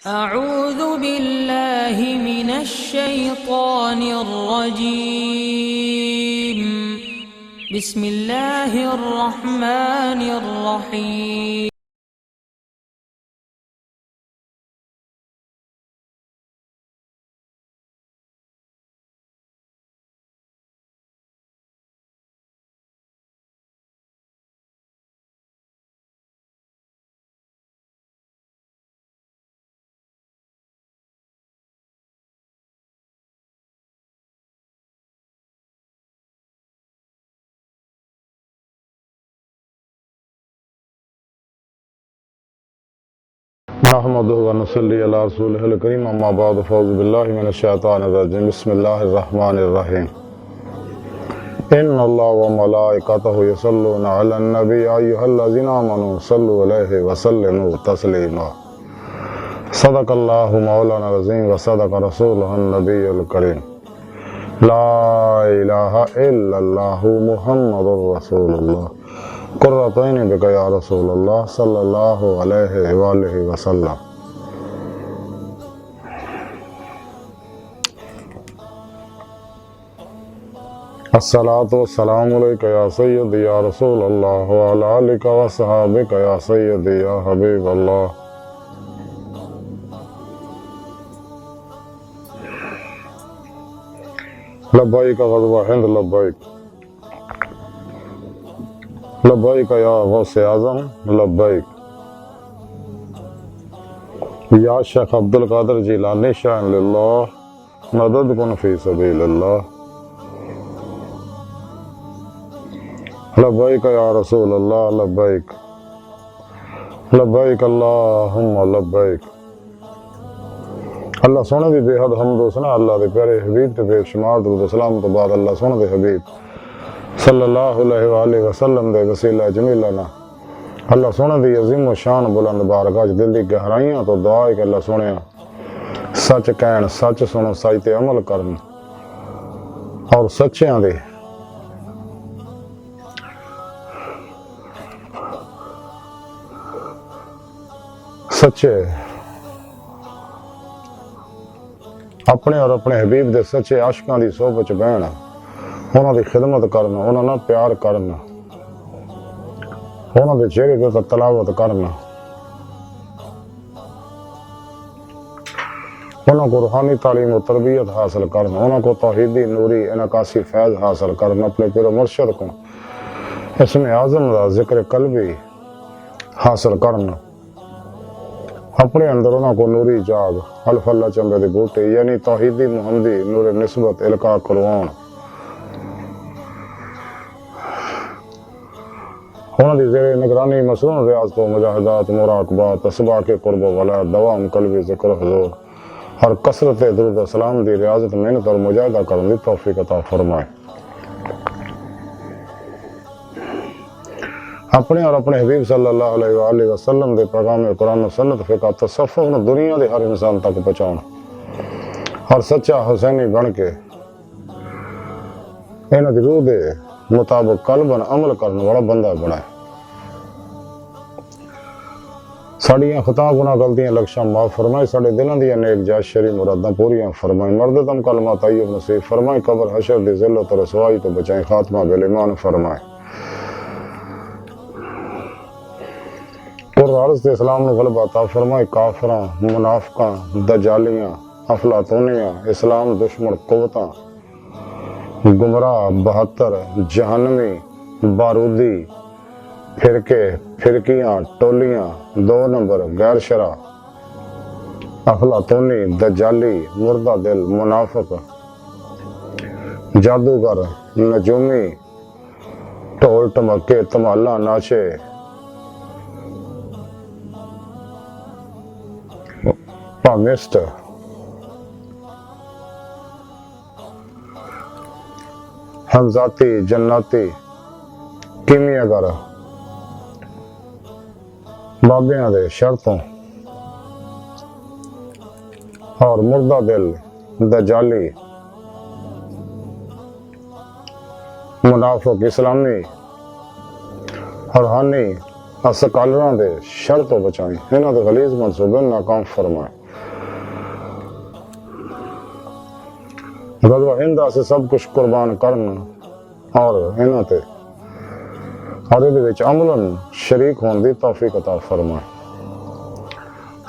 أعوذ बिल्लाहि मिनश्शैतानिर्रजीम बिस्मिल्लाहिर्रहमानिर्रहीम। नहमदुहु व नसल्ली अला रसूलिहिल करीम अम्मा बाद फ़ऊज़ु बिल्लाहि मिनश शैतानिर रजीम बिस्मिल्लाहिर रहमानिर रहीम। इन्नल्लाह व मलाइकतहु यसल्लूना अलन नबी या अय्युहल्लज़ीना आमनू सल्लु अलैहि व सल्लिमू तस्लीमा। सदक़ल्लाहु मौलाना अज़ीम व सदक़ रसूलुहुन नबियुल करीम। ला इलाहा इल्लल्लाहु मुहम्मदुर रसूलुल्लाह कुर्रतैनि बिका या रसूलल्लाह सल्लल्लाहु अलैहि वालिहि वसल्लम। अस्सलातु वस्सलामु अलैका या सय्यदी या रसूलल्लाह व अला आलिका व सहाबिका या सय्यदी या हबीबल्लाह। लब्बैक ग़ज़वा हिंद लब्बैक लब्बैक या गौसे आज़म लब्बैक। या शेख अब्दुल कादिर जिलानी शान लिल्लाह मदद कुन फी सबीलिल्लाह। लब्बैक या रसूल अल्लाह लब्बैक लब्बैक अल्लाहुम्मा लब्बैक। अल्लाह सोने दी बेहद हम्द सना अल्लाह दे प्यारे हबीब ते बेशुमार दुरूद सलाम तो बाद अल्लाह सोने दे हबीब सल्लल्लाहु अलैहि वसल्लम दे वसीला जमीला ना अल्लाह सोने दी अजीम शान बुलंद बारगाह च दिल दी गहराइयां तो दुआ है कि अल्लाह सोने सच कहन सच सुनो सच ते अमल करन और सच्चियां दे सच्चे अपने और अपने हबीब दे सच्चे आशिकां दी सोहबत च बहना, उन्हां दी खिदमत करना, उन्हां नाल प्यार करना, उन्हां दे चेहरे ते तलावत करना, उन्हां को रूहानी तालीम और तरबियत हासिल करना, उन्हां को तौहीदी नूरी इनकासी फैज़ हासिल करना, अपने पीर मुर्शिद को इसमें आज़म दा जिक्र कल्बी हासिल करना, अपने अंदर उन्हां को नूरी जाग अल्फल्ला चंबे दे बूटे यानी तौहीदी मुहम्मदी नूर निस्बत इल्का करवाउण, उन्हां दी ज़ेरे निगरानी मसरून रियाज़त मुजाहिदात मुराकबात असबाक कुर्ब वला दवाम कल्बी ज़िक्र हुज़ूर और कसरत दुरूद सलाम दी रियाज़त मेहनत और मुजाहिदा करने दी तौफीक अता फरमाए। अपने और अपने हबीब सल्लल्लाहु अलैहि वसल्लम दे पैगाम कुरान सुन्नत फ़िक़ह तसव्वुफ़ ने दुनिया दे हर इंसान तक पहुंचाउण और सच्चा हुसैनी बन के इन्हां दी रूह दे मुताबिक कल्बन अमल करने वाला बंदा बनाए। साड़ियां खता गुनाह गलतियां लक्ष्यां माफ फरमाए, साडे दिलों दी नेक जायज़ शरी मुरादां पूरियां फरमाए, मर्द दम कलमा तय्यब नसीब फरमाए, कब्र हशर दी ज़िल्लत और रसवाई तो बचाए, खात्मा बिल ईमान फरमाए। अर्ज़ ते इस्लाम ने गलबा अता फरमाए, काफिरां मुनाफिकां दजालियां अफलातूनियां इस्लाम दुश्मन कुव्वतां गुमराह बहत्तर जहन्नमी बारूदी फिरके फिरकियां टोलियां दो नंबर गैर शरा अफलातूनी दजाली मुर्दा दिल मुनाफिक जादूगर नजूमी ढोल टमके धमाला नाचे पामिस्ट हमजाती जन्नती कीमियागर बाबियां दे शर्तों और मुर्दा दिल दजाली मुनाफिक इस्लामी और हानी अस्कालरां दे शर तो बचाएं, इन्हां दे गलीज़ मंसूबे नाकाम फरमाए। गज़वा हिंद से सब कुछ कुर्बान करना और इन्हां ते और इहदे विच अमलन शरीक होने की तौफीक अता फरमाए।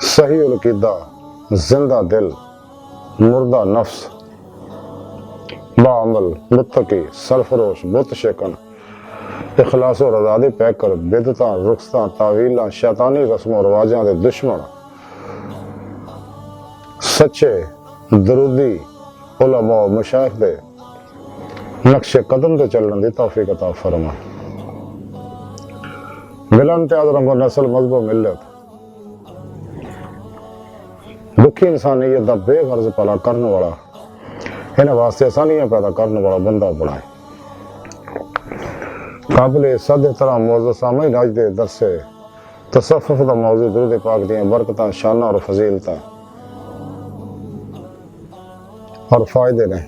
सही उल अकीदा, जिंदा दिल, मुर्दा नफ्स, बाअमल, मुत्तकी, सरफरोश, बुत शिकन, इखलास और आज़ादी पैकर, बिदतां, रुखसां, तावीलां, शैतानी रस्मों रवाजां दे दुश्मन, सच्चे दरूदी उलमा मशाइख दे नक्शे कदम ते चलने की तौफीक अता फरमा। मिलन त्याग रंगो नस्ल मजहब मिलत दुखी इंसानियत का बेगर्ज भला करने वाला इन्हें वास्ते आसानियां पैदा करने वाला बंदा बनाए। काबिल सद तरह मौजूद सामने नाज दे दरसे तसफ़ुफ़ दा मौजूद दुरूद पाक दियां बरकतां, शाना और फजीलतां और फायदे ने।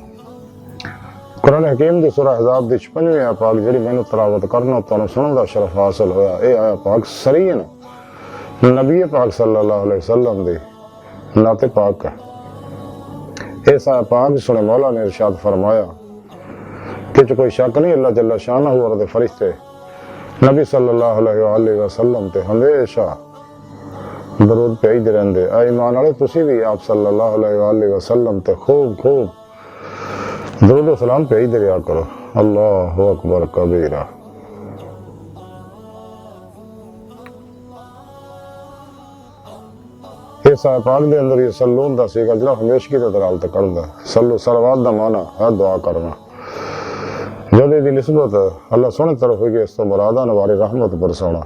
कुरान हकीम की सूरह अहज़ाब की 56वीं आयत पाक जिहड़ी मैनूं तिलावत करना तुहानूं सुनन दा शरफ हासिल होया, ये आयत पाक सरीन नबी पाक सल्लल्लाहु अलैहि वसल्लम दी नाते पाक है। इस आयत पाक सुने मौला ने इरशाद फरमाया कि कोई शक नहीं अल्लाह जल्ला शानहू और दे फरिश्ते नबी सल्लल्लाहु अलैहि वसल्लम ते हमेशा दरूद भेजदे रहंदे। ऐ ईमान वाले तुसीं भी आप सल्लल्लाहु अलैहि वसल्लम ते खूब खूब दरूद व सलाम भेजदे रहा करो। अल्लाहु अकबर कबीरा। इस आयत पाक दे अंदर ये सल्लून दा सीगा जिहड़ा हमेशगी ते दलालत करदा। सल्लू सलवात दा माना है दुआ करना। जदे दी निस्बत अल्लाह सोहने तरफ होगी इस तो मुराद नवारी रहमत बरसाना।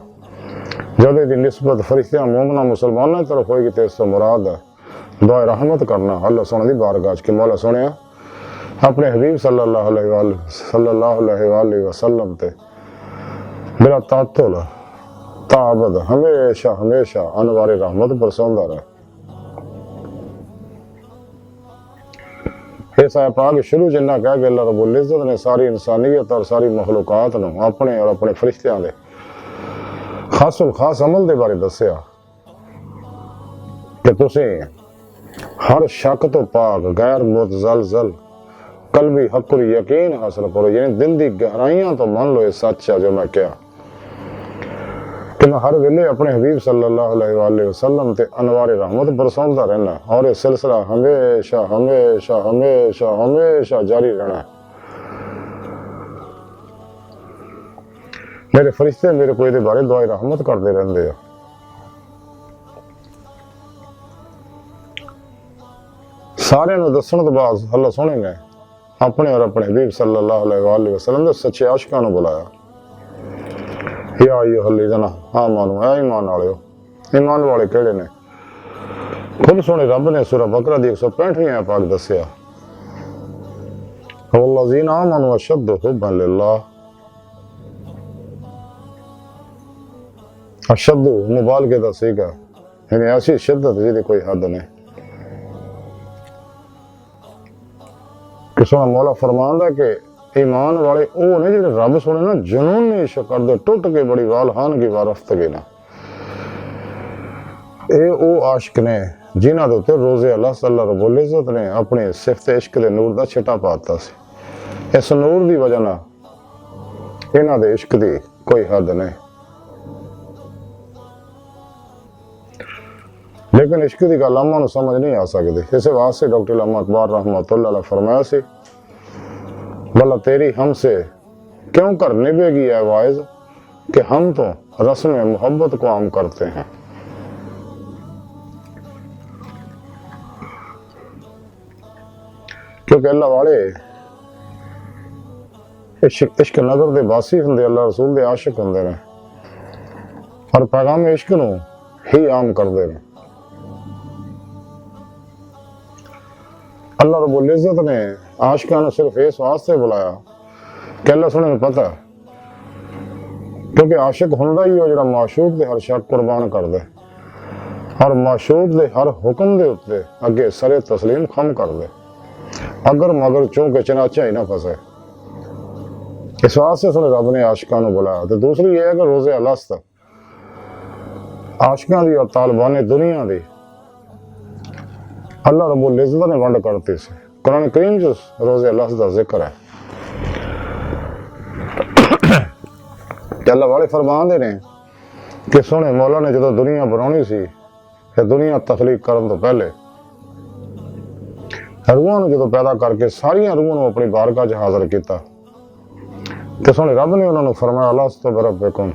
जदे दी निस्बत फरिश्तियां मोमना मुसलमानों की तरफ होगी तो इस तो मुराद दुआ रहमत करना अल्लाह सोहने दी बारगाह कि मौला सोहने अपने हबीब सल्लल्लाहु अलैहि वसल्लम ते बिला तातुल ताबद हमेशा हमेशा अनवारी रहमत बरसांदा रहे। इस आयत पाक शुरू जिन्ना कह के अल्लाह रब्बुल इज्जत ने सारी इंसानियत और सारी मखलूकात नूं अपने और अपने फरिश्तियां दे खासुल खास अमल दे बारे दस्या कि तुसीं हर शक तो पाक गैर मुतज़लज़ल कल्बी हक़ुल यकीन हासिल करो, यानी दिल दी गहराइयां तो मान लो ये सच है जो मैं क्या कि मैं हर वेले अपने हबीब सल्लल्लाहु अलैहि वसल्लम ते अनवार रहमत बरसांदा रहना और ये सिलसिला हमेशा हमेशा हमेशा हमेशा जारी रहना। मेरे फरिश्ते मेरे को ये बारे दुआ रहमत करते रहते हैं। सारे दसन तो बाद अल्लाह सोहने ने अपने और अपने हबीब सल्लल्लाहु अलैहि वसल्लम दे सच्चे आशिकां नूं बुलाया। या अय्युहल्लज़ीना आमनू, ऐ ईमान वालिओ। ईमान वाले किहड़े ने? खुद सोहने रब ने सूरह बकरा दी 165वीं आयत पाक दस्सिया वल्लज़ीना आमनू अशद्दु हुब्बन लिल्लाह। अशद्दु मुबालगे दा सीगा, यानी ऐसी शिद्दत जिहदी कोई हद नहीं। कि सोहना मौला फरमांदा कि ईमान वाले वो ने जिहड़े रब सोहने ना जुनून नहीं इश्क करदे, टुट के बड़ी वालहानगी वारफ्तगी ना। ये वो आशिक ने जिन्हां दे उत्ते रोज़े अल्लाह अल्लाह रब्बुल इज़्ज़त ने अपने सिफत इश्क दे नूर दा छिटा पाता सी। इस नूर दी वजह नाल इन्हां दे इश्क दी कोई हद नहीं। लेकिन इश्क की गल अम्मा नूं समझ नहीं आ सकती। इस वास्ते डॉक्टर अल्लामा इकबाल रहमतुल्लाह अलैह फरमाया सी भला तेरी हमसे क्यों करनी बेगी है वाइज कि हम तो रस्म मोहब्बत को आम करते हैं। क्योंकि अल्लाह वाले इश्क नजर दे बासी होंदे, अल्लाह रसूल दे आशिक होंदे ने और पैगाम इश्क नूं ही आम करते हैं। अल्लाह रब्बुल इज़्ज़त ने आशिकां नूं सिर्फ इस वास्ते बुलाया कि अल्लाह सोहणे नूं पता क्योंकि आशिक हुंदा ही हो जिहड़ा माशूक दे हर शक कुर्बान करदा और माशूक दे हर हुक्म दे उत्ते अगे सरे तस्लीम खम करदा, अगर मगर चूंकि चनाचा ही ना फसे। इस वास्ते सोहणे रब ने आशिकां नूं बुलाया। तो दूसरी ये है कि रोज़े अलस्त आशिकां दी और तालिबाने दुनिया दी अल्लाह रब्बुल इज़्ज़त ने वंड करती सी। कुरान करीम च रोज़े अल्लाह दा जिक्र है। अल्लाह वाले फरमाते ने कि सोने मौला ने जो दुनिया बनानी सी, दुनिया तखलीक करन तो पहले रूहां जो पैदा करके सारिया रूहां अपनी बारगाह च हाजिर किया, तो सोने रब ने उन्होंने फरमाया अलस्तु बिरब्बिकुम,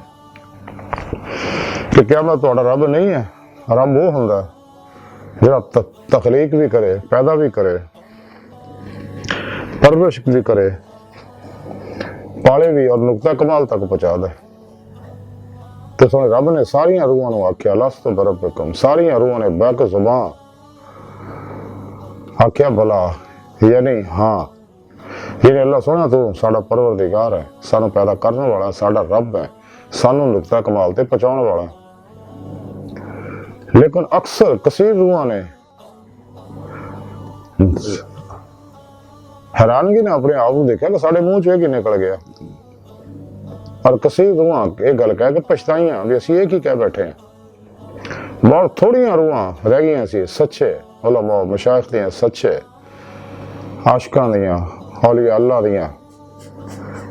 कि क्या मैं तुहाडा रब नहीं है? रब वो हुंदा जिहड़ा तखलीक भी करे, पैदा भी करे, परवरिश भी करे, पाले भी और नुक्ता कमाल तक पहुंचा दे। तो सोने रब ने सारिया रूहां आख्या अलस्तु बिरब्बिकुम, सारिया रूहां ने बैक जुबान आख्या भला, यानी हाँ, यानी अल्लाह सोना तू साडा परवरदिगार है, सानू पैदा करने वाला, साडा रब है, सानू नुक्ता कमाल ते पहुंचाने वाला। लेकिन अक्सर कसीर रूहां ने हैरानगी ने अपने आप को देखा कि साडे मुंह चो की निकल गया, और कसीर रूहां ये गल कह के पछताइयां भी असीं ये की कह बैठे हैं। बहुत थोड़ियां रूहां रह गई सी सच्चे उलमा मशाइख दियां, सच्चे आशिकां दियां, औलिया अल्लाह दियां,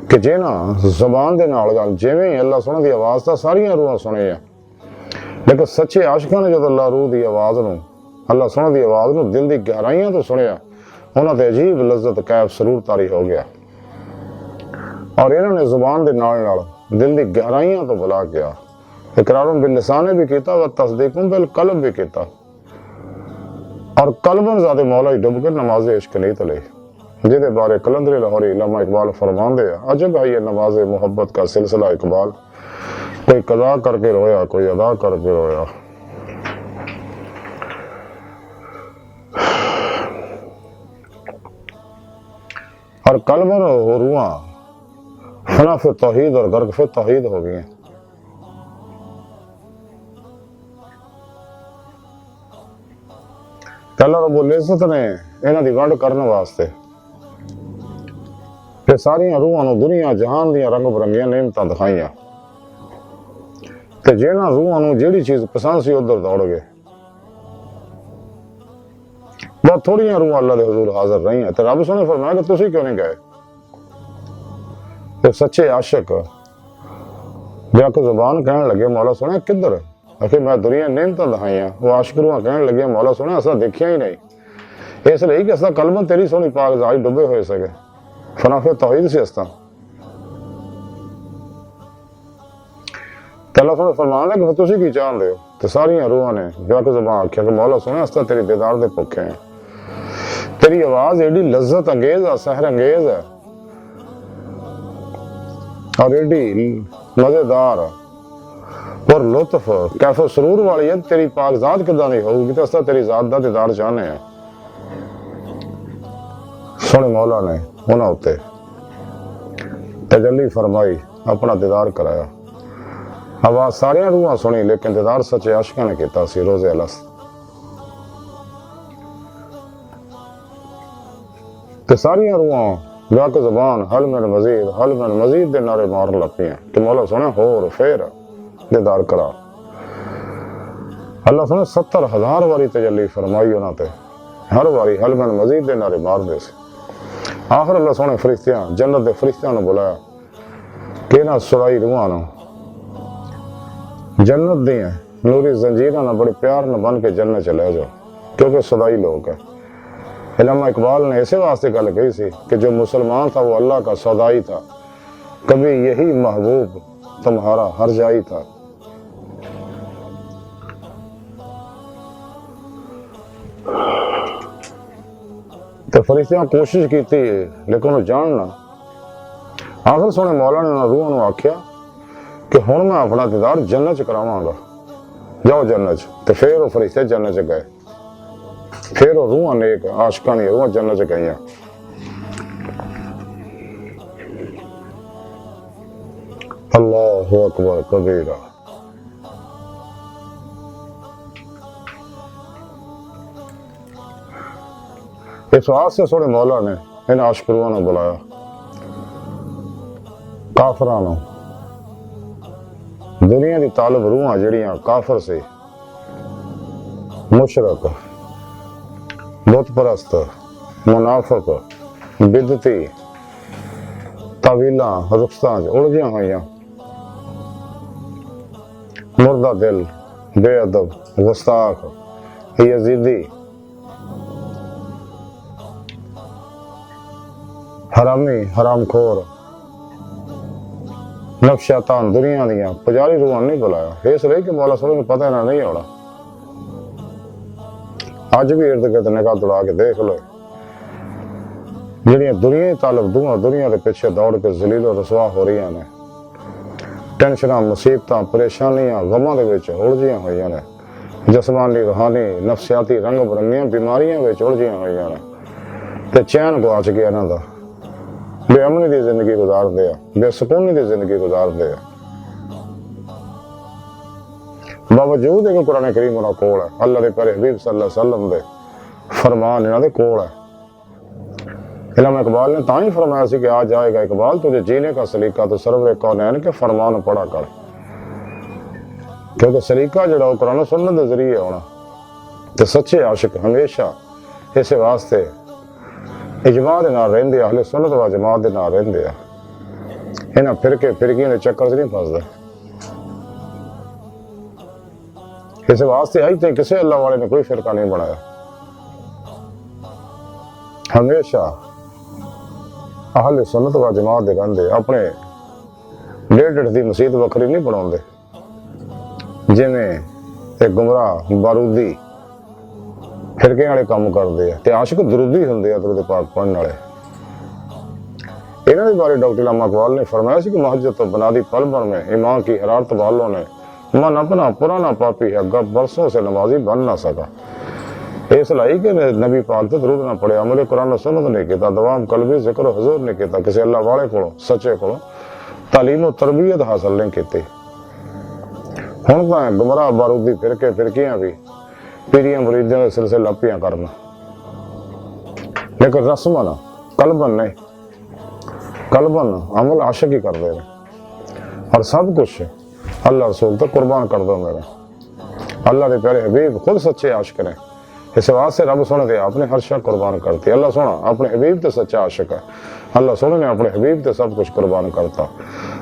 कि जिन्हां ज़बान दे नाल गल जिवें अल्लाह सोहणे दी आवाज़ तां सारियां रूहां सुने आ, लेकिन सच्चे आशिकां ने जदों अल्लाह रूह दी आवाज़ नूं, अल्लाह सोहणे दी आवाज़ नूं दिल दी गहराइयां तो सुनिया, उन्हां ते अजीब लज्जत कैफ सरूर तारी हो गया, और इन्हां ने ज़ुबान दे नाल नाल दिल दी गहराइयां तो बुला गया, इकरारुम बिल लिसान भी किया व तस्दीकुम बिल कल्ब भी किया, और कल्बन ज़ादे मौला डुब के नमाज इश्क नहीं तले, जिहदे बारे कलंदरे लाहौरी इल्लामा इकबाल फरमांदे आ, अजब है ये नमाज मोहब्बत का सिलसिला इकबाल, कोई कदा करके रोया, कोई अदा करके रोया। और कल्बन रूहां फना फिर तौहीद और गर्क फिर तौहीद हो गई। अल्लाह रब्बुल इज़्ज़त ने इन्हां दी वंड करने वास्ते फिर सारिया रूहां नूं दुनिया जहान दियां रंग बरंगियां नेमतां दिखाइयां, ते जिन्हां रूहां नूं जिहड़ी चीज पसंद सी उधर दौड़ गए। बहुत थोड़ियां रूहां अल्लाह दे हुजूर हाजिर रही हैं, ते रब सोने फरमाया कि तुसीं क्यों नहीं गए? ते सच्चे आशिक जाके जुबान कहने लगे मौला सोने किधर? आखिर मैं दुनिया नेमतां दिखाइयां। वो आशिक रूहां कहने लगे मौला सोने असां देखिया ही नहीं, इसलिए कि असां कलमन तेरी सोहनी पाक ज़ात डुबे होए सके, फना फिर तौहीद से असां। अल्लाह सोने फरमान लगे तुसीं की चाहते हो? तो सारिया रूहां ने जाके जुबान आख्या कि मौला सोने असां तेरी दीदार दे भुखे हैं, तेरी आवाज़ एडी लज्जत अंगेज है, सहर अंगेज है, और एडी मजेदार और लुत्फ कैफो सरूर वाली है, तेरी पाक ज़ात किदां दी होगी, तो असां तेरी ज़ात दा दीदार चाहने हैं। सोने मौला ने उन्हां उत्ते तजल्ली फरमाई, अपना दीदार कराया। आवाज़ सारिया रूहां सुनी, लेकिन दीदार सच्चे आशिकां ने कीता सी रोज़े अलस्त। ते सारिया रूहां जाके ज़बान हल मिन मजीद दे नारे मारन लग पियां कि मौला सोने होर फिर दीदार करा। अल्लाह सोने 70,000 वारी तजल्ली फरमाई उन्हां ते, हर वारी हल मिन मजीद दे नारे मारदे सी। आखिर अल्लाह सोने फरिश्तियां जन्नत दे फरिश्तियां नूं बुलाया कि इन्हां सुराई रूहां नूं जन्नत दियां नूरी जंजीरां नाल बड़े प्यार नाल बन के जन्नत चले जाओ, क्योंकि सदाई लोग है। इल्लामा इकबाल ने ऐसे वास्ते गल कही सी कि जो मुसलमान था वो अल्लाह का सौदाई था, कभी यही महबूब तुम्हारा हर जाई था। तो फरिश्तियां कोशिश की थी, लेकिन वो जानना आखिर सोने मौला ने रूहां नूं आख्या कि हुण मैं अपना दीदार जन्नत च करावांगा, जाओ जन्नत च। ते फिर वो फरिश्ते जन्नत च गए, फिर वो रूहां नेक आशिकां दी रूहां जन्नत च गईयां। अल्लाहु अकबर कबीरा। इस वास्ते सोने मौला ने इन आशिक रूहां नूं बुलाया, काफरां नूं, दुनिया दी तालब रूहां जिहड़ियां काफर से, मुशरक, बुत परस्त, मुनाफिक बिदती तावीलां रुखसां उलझियां होइयां, मुर्दा दिल, बेअदब, गुस्ताख, यजीदी, हरामी, हरामखोर, नफ्स शैतान दुनिया दियां पुजारी रूहां नहीं बुलाया। इस रही कि मौला सोने को पता ना नहीं होना। अज भी इर्द गिर्द निगाह दौड़ा के देख लो, ਜਿਹੜੀਆਂ ਦੁਨੀਆ ਹੀ ਤਾਲਬ ਦੁਨੀਆ ਦੇ ਪਿੱਛੇ ਦੌੜ ਕੇ ਜ਼ਲੀਲ ਰਸਵਾ ਹੋ ਰਹੀਆਂ ਨੇ, ਟੈਨਸ਼ਨਾਂ, ਮੁਸੀਬਤਾਂ, ਪਰੇਸ਼ਾਨੀਆਂ, ਗਮਾਂ ਦੇ ਵਿੱਚ ਉਲਝੀਆਂ ਹੋਈਆਂ ਨੇ, ਜਸਮਾਨੀ, ਰੂਹਾਨੀ, ਨਫਸਿਆਤੀ ਰੰਗ ਬਰੰਗੀਆਂ ਬਿਮਾਰੀਆਂ ਵਿੱਚ ਉਲਝੀਆਂ ਹੋਈਆਂ ਨੇ, ਤੇ ਚੈਨ ਗੁਆਚ ਗਿਆ ਇਹਨਾਂ ਦਾ। ਬੇਅਮਨੀ ਦੀ ਜ਼ਿੰਦਗੀ ਗੁਜ਼ਾਰਦੇ ਆ, ਬੇਸਕੂਨੀ ਦੀ ਜ਼ਿੰਦਗੀ ਗੁਜ਼ਾਰਦੇ ਆ। ਬਾਵਜੂਦ ਇਹ ਕੁਰਾਨ ਕਰੀਮ ਉਹਨਾਂ ਕੋਲ ਹੈ, ਅੱਲਾ ਦੇ ਪਿਆਰੇ ਹਬੀਬ सल्लल्लाहु अलैहि वसल्लम ਦੇ फरमान ਇਹਨਾਂ ਦੇ ਕੋਲ है। इमाम इकबाल ने ताही फरमाया कि आ जाएगा इकबाल तुझे जीने का सलीका तो सरवरे कौनैन के फरमान पढ़ा कर, क्योंकि सलीका जो कुरान सुन्नत के जरिए होना। तो सच्चे आशिक हमेशा इस वास्ते इजमा के नाल रहिंदे, अहले सुन्नत व जमात के नाल रहिंदे आ। इन्हां फिरके फिरकियां के चक्कर च नहीं फसदे। इस वास्ते अज तक किसी अल्लाह वाले ने कोई फिरका नहीं बनाया। हमेशा अहले सुन्नत व जमात दे रहिंदे, अपने डेढ़ दी मसीत वखरी नहीं बनाउंदे। जिवें एक गुमराह बारूदी फिरके वाले काम करते हैं, ते आशिक दुरूदी हुंदे आ, दुरूद पाक पढ़न वाले। इन्हां दे बारे डॉक्टर इमाम इकबाल ने फरमाया कि महज्जत तो बनादी पल भर में ईमान की हरारत वालों ने मन अपना पुराना पापी है, गब बरसों से नमाजी बन ना सका। इसलिए कि नबी पाक तो दरूद ना पढ़े, अमल कुरान सुन्नत नहीं किया, दवाम कलबी जिक्र हुजूर नहीं किया, किसी अल्लाह वाले को सच्चे को तालीम और तरबियत हासिल नहीं की। हुण तां गुमराह बारूदी फिरके फिरकियां भी पीरियां मुरीदां दे सिलसिले लपियां करना, लेकिन रस्मन कलबन नहीं, कलबन अमल आशिक ही करते हैं। और सब कुछ अल्लाह रसूल तो कुर्बान कर दो मेरा। अल्लाह के प्यारे हबीब खुद सच्चे आशिक ने, इस वास्ते रब सोने दे आपने हर शय कुर्बान करती। अल्लाह सोना अपने हबीब तो सच्चा आशिक है। अल्लाह सोने ने अपने हबीब तो सब कुछ कुर्बान करता,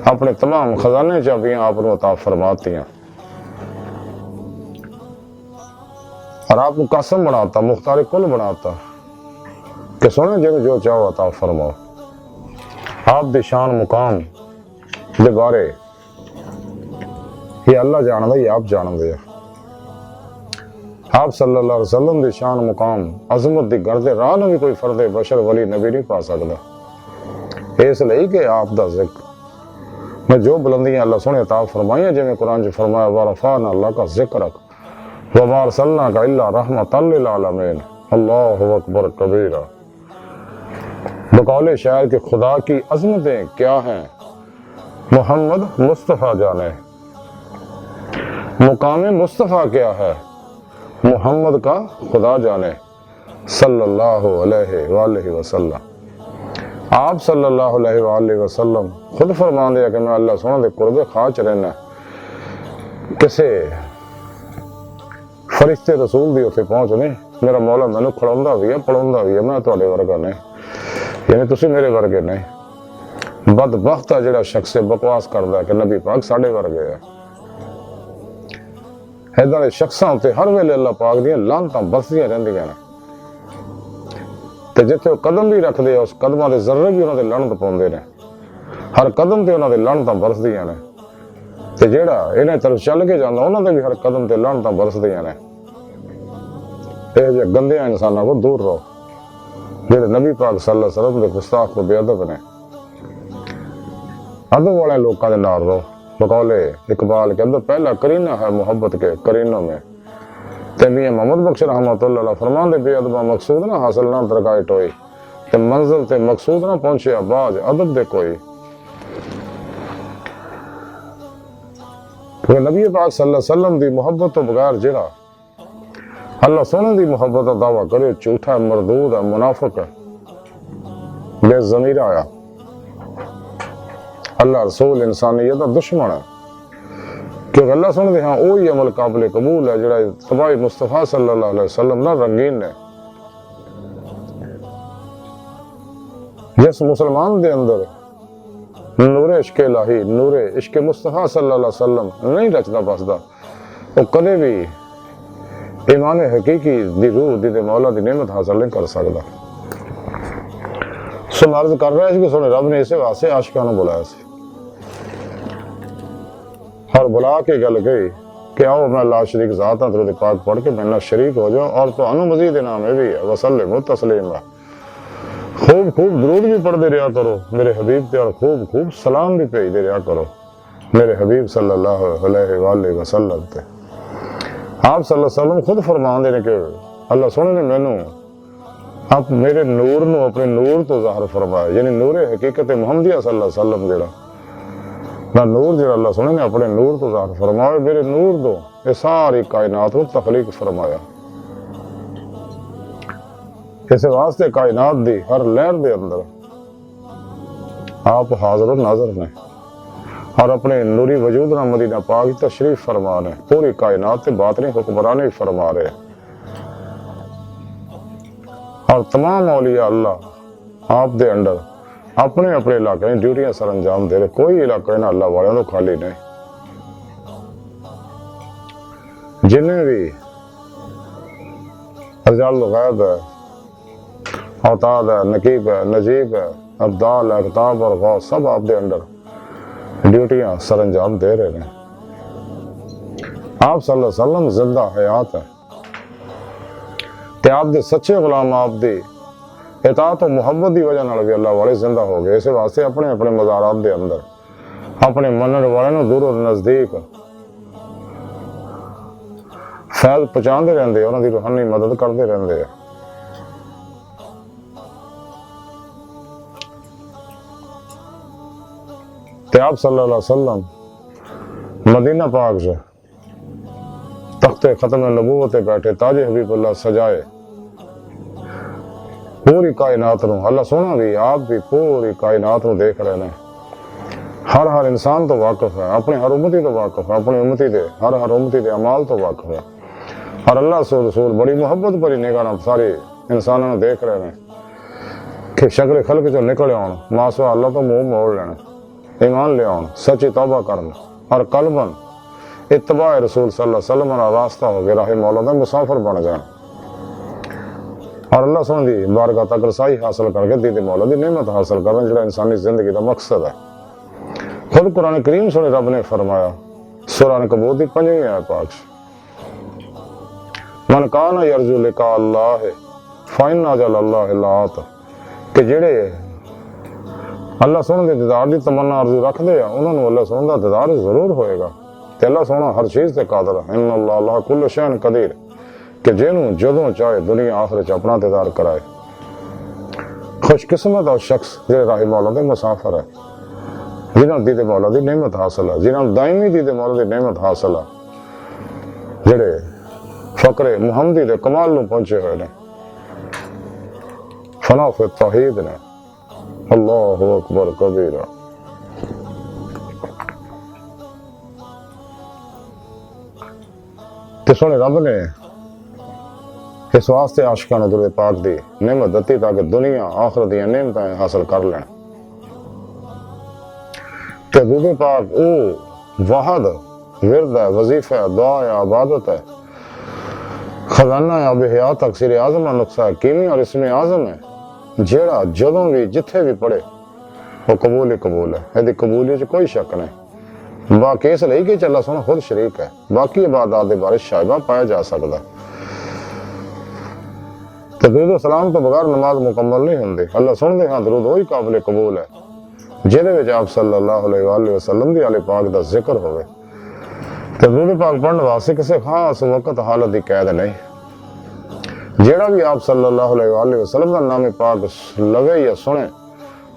अपने तमाम खजाने चाबियां आपको अता फरमातियां और आपको कसम बनाता, मुख्तार कुल बनाता कि सोने जिन्हें जो चाहो अता फरमाओ। आप दी शान मुकाम दे बारे ये अल्लाह जानदा, ये आप जानदे आ। आप सल्लल्लाहु अलैहि वसल्लम दी शान मुकाम अजमत दी गर्दे राह भी कोई फर्दे बशर वली नबी नहीं पा सकदा। इसलिए कि आप दा जिक्र में जो बुलंदियां अल्लाह सोने अता फरमाइयां, जिवें कुरान च फरमाया वरफाना अल्लाह का जिक्रक वमा अरसलनाका इल्ला रहमतल लिल आलमीन, अल्लाहु अकबर कबीरा। बकौले शायर के खुदा की अजमतें क्या हैं मोहम्मद मुस्तफ़ा जाने, मुकामे मुस्तफ़ा क्या है मोहम्मद का खुदा जाने सल्लल्लाहु अलैहि वसल्लम। आप सल्लल्लाहु अलैहि वसल्लम खुद फरमाते हैं कि मैं अल्लाह सोने दे कुर्बे खाच रहना। किसे फरिश्ते रसूल दी उत्थे पहुंच नहीं, मेरा मौला मैनू खड़ाउंदा भी है, पढ़ाउंदा भी है, मैं तुहाडे वर्गा नहीं, यानी तुसी मेरे वर्गे नहीं। बदबख्त है जिहड़ा शख्स बकवास करदा कि नबी पाक साडे वर्गे है। इदां दे शख्सां उत्ते हर वेले अल्लाह पाक दीयां लानतां बरसदियां रहिंदियां ने, ते जिथे कदम भी रखदे उस कदमां दे जर्रे भी उन्हां दे लानत पाउंदे ने, हर कदम ते उन्हां दे लानतां बरसदियां ने, ते जिहड़ा इन्हां तरफ चल के जांदा उन्हां दे भी हर कदम ते लानतां बरसदियां ने। इहो जिहे गंदे इंसानां को दूर रहो जिहड़े नबी पाक सल्लल्लाहु अलैहि वसल्लम दे गुस्ताख ते बेअदब ने। अदब वाले लोगों के नाल रहो। बकौले इकबाल के अंदर पहला करीना है मोहब्बत के करीनों में। मियां मोहम्मद बख्श रहमतुल्लाह अलैह फरमांदे बेअदबा मकसूद ना हासिल ना दरगाह टोई, ते मंजिल ते मकसूद ना पहुंचे बाज अदब दे कोई। नबी पाक सल्लल्लाहु अलैहि वसल्लम दी मोहब्बत तो बगैर जिहड़ा अल्लाह सोने दी मोहब्बत का दावा करे झूठा है, मरदूद है, मुनाफिक है, बेज़मीर आया। अल्लाह रसूल इंसानियत का दुश्मन है, क्योंकि अल्लाह सोने दे हाँ वही अमल काबिल कबूल है जिहड़ा तबाही मुस्तफा सल्लल्लाहु अलैहि वसल्लम ना रंगीन ने। जिस मुसलमान दे अंदर नूरे इश्क इलाही, नूरे इश्क मुस्तफा सल्लल्लाहु अलैहि वसल्लम नहीं रचदा बसदा, वो कदे भी ईमान हकीकी दी रूह दी मौला दी नेमत हासिल नहीं कर सकदा। सो अर्ज कर रहा है कि सोने रब ने इसे वास्ते आशिकां नूं बुलाया सी और बुला के गल कही कि आओ मैं अल्लाह शरीक ज़ात हां, दरूद पाक पढ़ के मेरे नाल शरीक हो जाओ और तुहानूं मजीद इनाम है भी है वसल्लिमु तस्लीमा। खूब खूब दरूद भी पढ़ते रहा करो मेरे हबीब ते और खूब खूब सलाम भी भेजते रहा करो मेरे हबीब सल्लल्लाहु अलैहि वसल्लम ते। आप सल्लल्लाहु अलैहि वसल्लम खुद फरमाते हैं कि अल्लाह सोने ने मैनू आप मेरे नूर नूं अपने नूर तो ज़ाहिर फरमाया, यानी नूरे हकीकत मुहम्मदिया सल्लल्लाहु अलैहि वसल्लम जेड़ा ना नूर जेड़ा अल्लाह सोने ने अपने नूर तो ज़ाहिर फरमाया, मेरे नूर दो ये सारी कायनात को तखलीक फरमाया। इस वास्ते कायनात दी हर लहर दे अंदर आप हाजिर नाजर ने और अपने नूरी वजूद ना मदीना पाक तशरीफ फरमा रहे, पूरी कायनात से बातनी हुक्मरानी फरमा रहे और तमाम औलिया अल्लाह आप दे अंडर अपने अपने इलाके ड्यूटियां सर अंजाम दे रहे। कोई इलाका ना अल्लाह वाले तो खाली नहीं। जिन्हें भी रजाल गैब है, औताद है, नकीब है, नजीब है, अब्दाल है, किताब और गौस सब आप दे अंडर ड्यूटियां सर अंजाम दे रहे हैं। आप सल्लल्लाहु अलैहि वसल्लम जिंदा हयात है ते आप दे सच्चे गुलाम आप दी इताअत और मुहब्बत की वजह नाल भी अल्लाह वाले जिंदा हो गए। इस वास्ते अपने अपने मज़ारात दे अंदर अपने मनण वाले नूं दूर और नज़दीक फैज़ पहुंचाते रहंदे, उन्हां दी रूहानी मदद करते रहंदे। ते आप सल्लल्लाहु अलैहि वसल्लम मदीना पाक से तख्ते खत्म नबूवत बैठे ताजे हबीबुल्लाह सजाए पूरी कायनात नूं अल्लाह सोना भी आप भी पूरी कायनात नूं देख रहे हैं। हर हर इंसान तो वाकिफ है, अपने हर उम्मती तो वाकिफ है, अपनी उम्मती दे हर हर उम्मती दे अमाल तो वाकिफ है और अल्लाह सो रसूल बड़ी मोहब्बत भरी निगाह सारे इंसानों देख रहे हैं कि शक्ल खल्क चो निकले आउण मासवा अल्लाह तो मुंह मोड़ लेना, ईमान ले आउण, सच्ची तौबा करन और कलबन इत्तबा रसूल सल्लल्लाहु अलैहि वसल्लम का रास्ता हो गया, राह मौला दा मुसाफिर बन जाए और अल्लाह सोने दी बारगाह तक रसाई हासिल करके दीद मौला दी नेमत हासिल करना जो इंसानी जिंदगी का मकसद है। खुद कुरान करीम सुने रब ने फरमाया सूरह अनकबूत दी 5वीं आयत पाक मन काना यरजू लिका अल्लाह फाइन्ना जल्लाह लात कि जेड़े अल्लाह सोने दे दीदार दी तमन्ना अर्जू रखदे आ उन्हां नूं अल्लाह सोने दा दीदार जरूर होएगा ते अल्लाह सोना हर चीज़ ते कादिर है। इन्नल्लाह अला कुल्लि शैइन कदीर कि जिन्हों जदों चाहे दुनिया आखिर च अपना दीदार कराए। खुशकिस्मत और शख्स जो राह मौला दे मुसाफिर है, जिन्होंने दीदे मौला दी नेमत हासिल है, जिन्होंने दायमी दीदे मौला दी नेमत हासिल है, जेड़े फकरे मुहम्मदी दे कमाल नूं पहुंचे हुए ने, फना फिर तौहीद ने। अल्लाहु अकबर कबीरा। ते सोने रब ने इस वास्ते आशिकां नूं दुरूद पाक दी नेमत दती ताकि दुनिया आखिरत दी नेमतां हासिल कर लें। ते दुरूद पाक ओ वाहद विरद है, वजीफा है, दुआ है, इबादत है, खजाना है, अब हयात अक्सर आजम है, नुस्खा है, कीमिया और इसमें आजम है जेड़ा जदों भी जिथे भी पढ़े वो कबूल ही कबूल है। यदि कबूलियत कोई शक नहीं। बाकी इस लई कि अल्लाह सोना खुद शरीक है, बाकी इबादत दे बारे शायबा पाया जा सकता। तो दुरूद सलाम तो बगैर नमाज मुकम्मल नहीं होंदी। अल्लाह सुनदे हां दुरूद वही काबिल कबूल है जिहदे विच आप सल्लल्लाहु अलैहि वसल्लम दी आले पाक दा जिक्र होवे। ते दुरूद पाक पढ़न वास्ते किसी खास वक्त हालत दी कैद नहीं। जेड़ा भी आप सल्लल्लाहु अलैहि वसल्लम दा नाम पाक लवे या सुने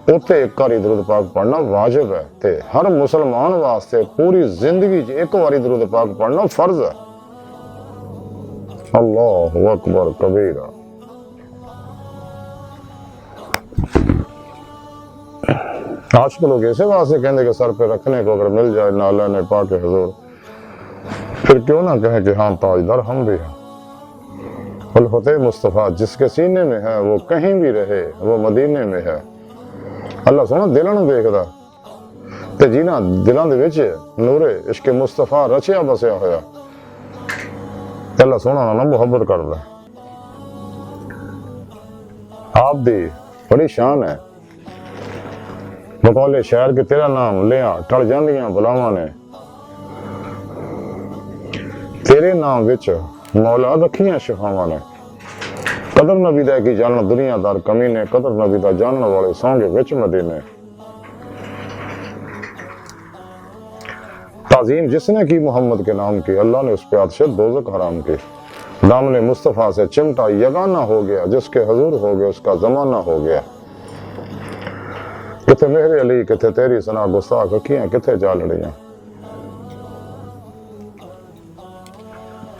उत्ते एक बारी दुरूद पाक पढ़ना वाजिब है ते हर मुसलमान वास्ते पूरी जिंदगी च एक बारी दुरूद पाक पढ़ना फर्ज है। अल्लाहु अकबर कबीरा। आशिक लोग ऐसे वास्ते कहते कि सर पे रखने को अगर मिल जाए नाला ने पाके हुजूर, फिर क्यों ना कहें कि हाँ ताजदार हम भी हैं। फतेह मुस्तफ़ा जिसके सीने में है वो कहीं भी रहे, वो मदीने में है। अल्लाह सोहना दिलां नूं देखदा ते जिन्हां दिलां दे विच नूरे इश्क मुस्तफा रचिया बसिया होया अल्लाह सोहना नाल मुहब्बत करदा। आप दी बड़ी शान है, बकौले शहर के तेरा नाम लिया टल जांदियां बुलावां ने, तेरे नाम विच मौला रखियां शिफावां ने। कदर नबी दा की जानन दुनियादार कमी ने, कदर नबी दा जानन वाले सौंगे विच मदीने। ताजीम जिसने की मोहम्मद के नाम की, अल्लाह ने उस पे आतिश दोज़ख हराम की। दामने मुस्तफ़ा से चिमटा यगाना हो गया, जिसके हजूर हो गया उसका जमाना हो गया। किथे मेरे अली किथे तेरी सना गुस्ताख अखियां किथे जा लड़ियां।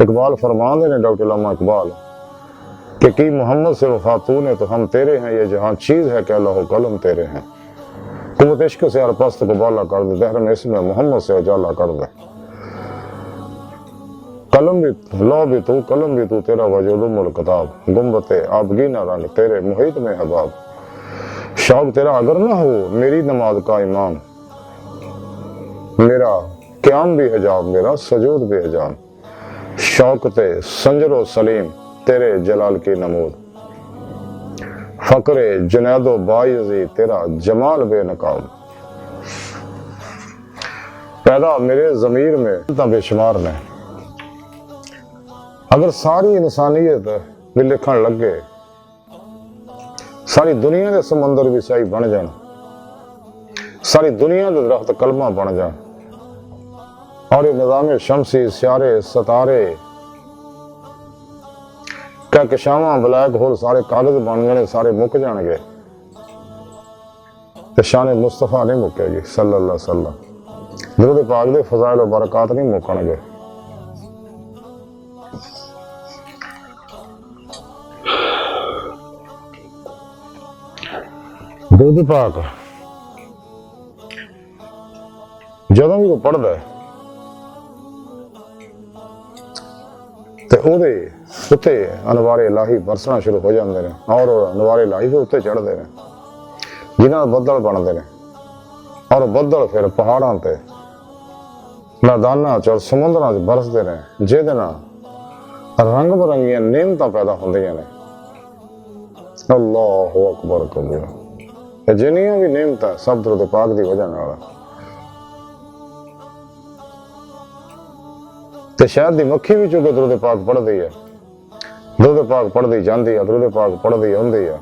इकबाल फरमाते ने डॉक्टर अल्लामा इकबाल कि की मोहम्मद से वफा तूने तो हम तेरे हैं, ये जहां चीज है कि अल्लाह कलम तेरे हैं। कुव्वत इश्क से हर पस्त को बाला कर दे, दहर में इसमें मोहम्मद से उजाला कर दे। कलम भी लौ भी तू, कलम भी तू, तेरा वजूद उम्मुल किताब। गुम्बते आबगी ना रंग तेरे मुहित में हबाब। शौक तेरा अगर ना हो मेरी नमाज का इमाम, मेरा क्याम भी हिजाब, मेरा सजूद भी हिजाब। शौकते संजरो सलीम तेरे जलाल की नमूद। फकरे जुनैदो बायज़ी तेरा जमाल बेनकाब। पैदा मेरे ज़मीर में बेशुमार ने, अगर सारी इंसानियत भी लिखण लगे, सारी दुनिया के समंदर भी सही बन जान, सारी दुनिया के दरख्त कलमा बन जान, और ये निज़ाम शमसी सियारे सितारे क्या कशावां ब्लैक होल सारे कागज बन जाने, सारे मुक जाएंगे, तो शान मुस्तफा नहीं मुकेगी सल्लल्लाहु अलैहि वसल्लम। दुरूद पाक दे फज़ाइल और बरकत नहीं मुकणगे। दुरूद पाक जदों भी पढ़दा है ते ओदे उत्ते अनवारे इलाही बरसना शुरू हो जाते हैं, और अनवारे इलाही भी उत्ते चढ़ते हैं, जिन्हां बदल बनते हैं, और बदल फिर पहाड़ों ते मैदानां च और समुद्रां च बरसते हैं, जिहदे नाल रंग बिरंगियां नेमतां पैदा होंदियां ने। अल्लाहु अकबर कबीरा। जिन्नियां भी नेमतां सब दुरूद पाक दी वजह नाल। ते शहद दी मक्खी भी चुके दुरूद पाक पढ़दी है, दुरूद पाक पढ़दी जांदी है, दुरूद पाक पढ़दी आउंदी है,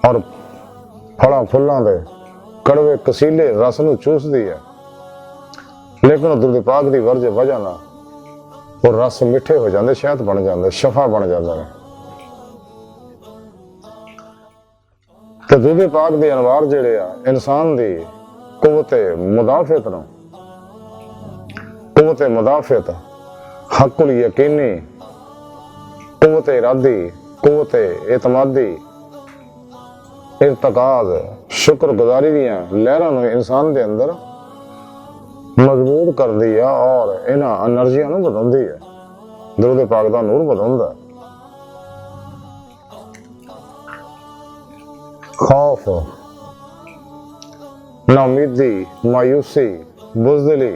और फलां फुल्लां दे कड़वे कसीले रस नूं चूसदी है, लेकिन दुरूद पाक दी वजह नाल वो रस मिठे हो जाते, शहद बन जाते, शफा बन जाते हैं। ते दुरूद पाक दे अनवार जिहड़े आ इंसान दी कुव्वते मुदाफियत नूं, कुव्वत मुदाफियत, हक़ुल यकीनी, कुव्वत इरादी, कुव्वत एतमादी, इर्तिकाद, शुक्रगुजारी दियां लहरां नूं इंसान दे अंदर मजबूत करदी है, और इन्हां एनर्जियां नूं वधाउंदी है। दुरूद पाक दा नूर वधाउंदा है। खौफ, नाउमीदी, मायूसी, बुज़दिली,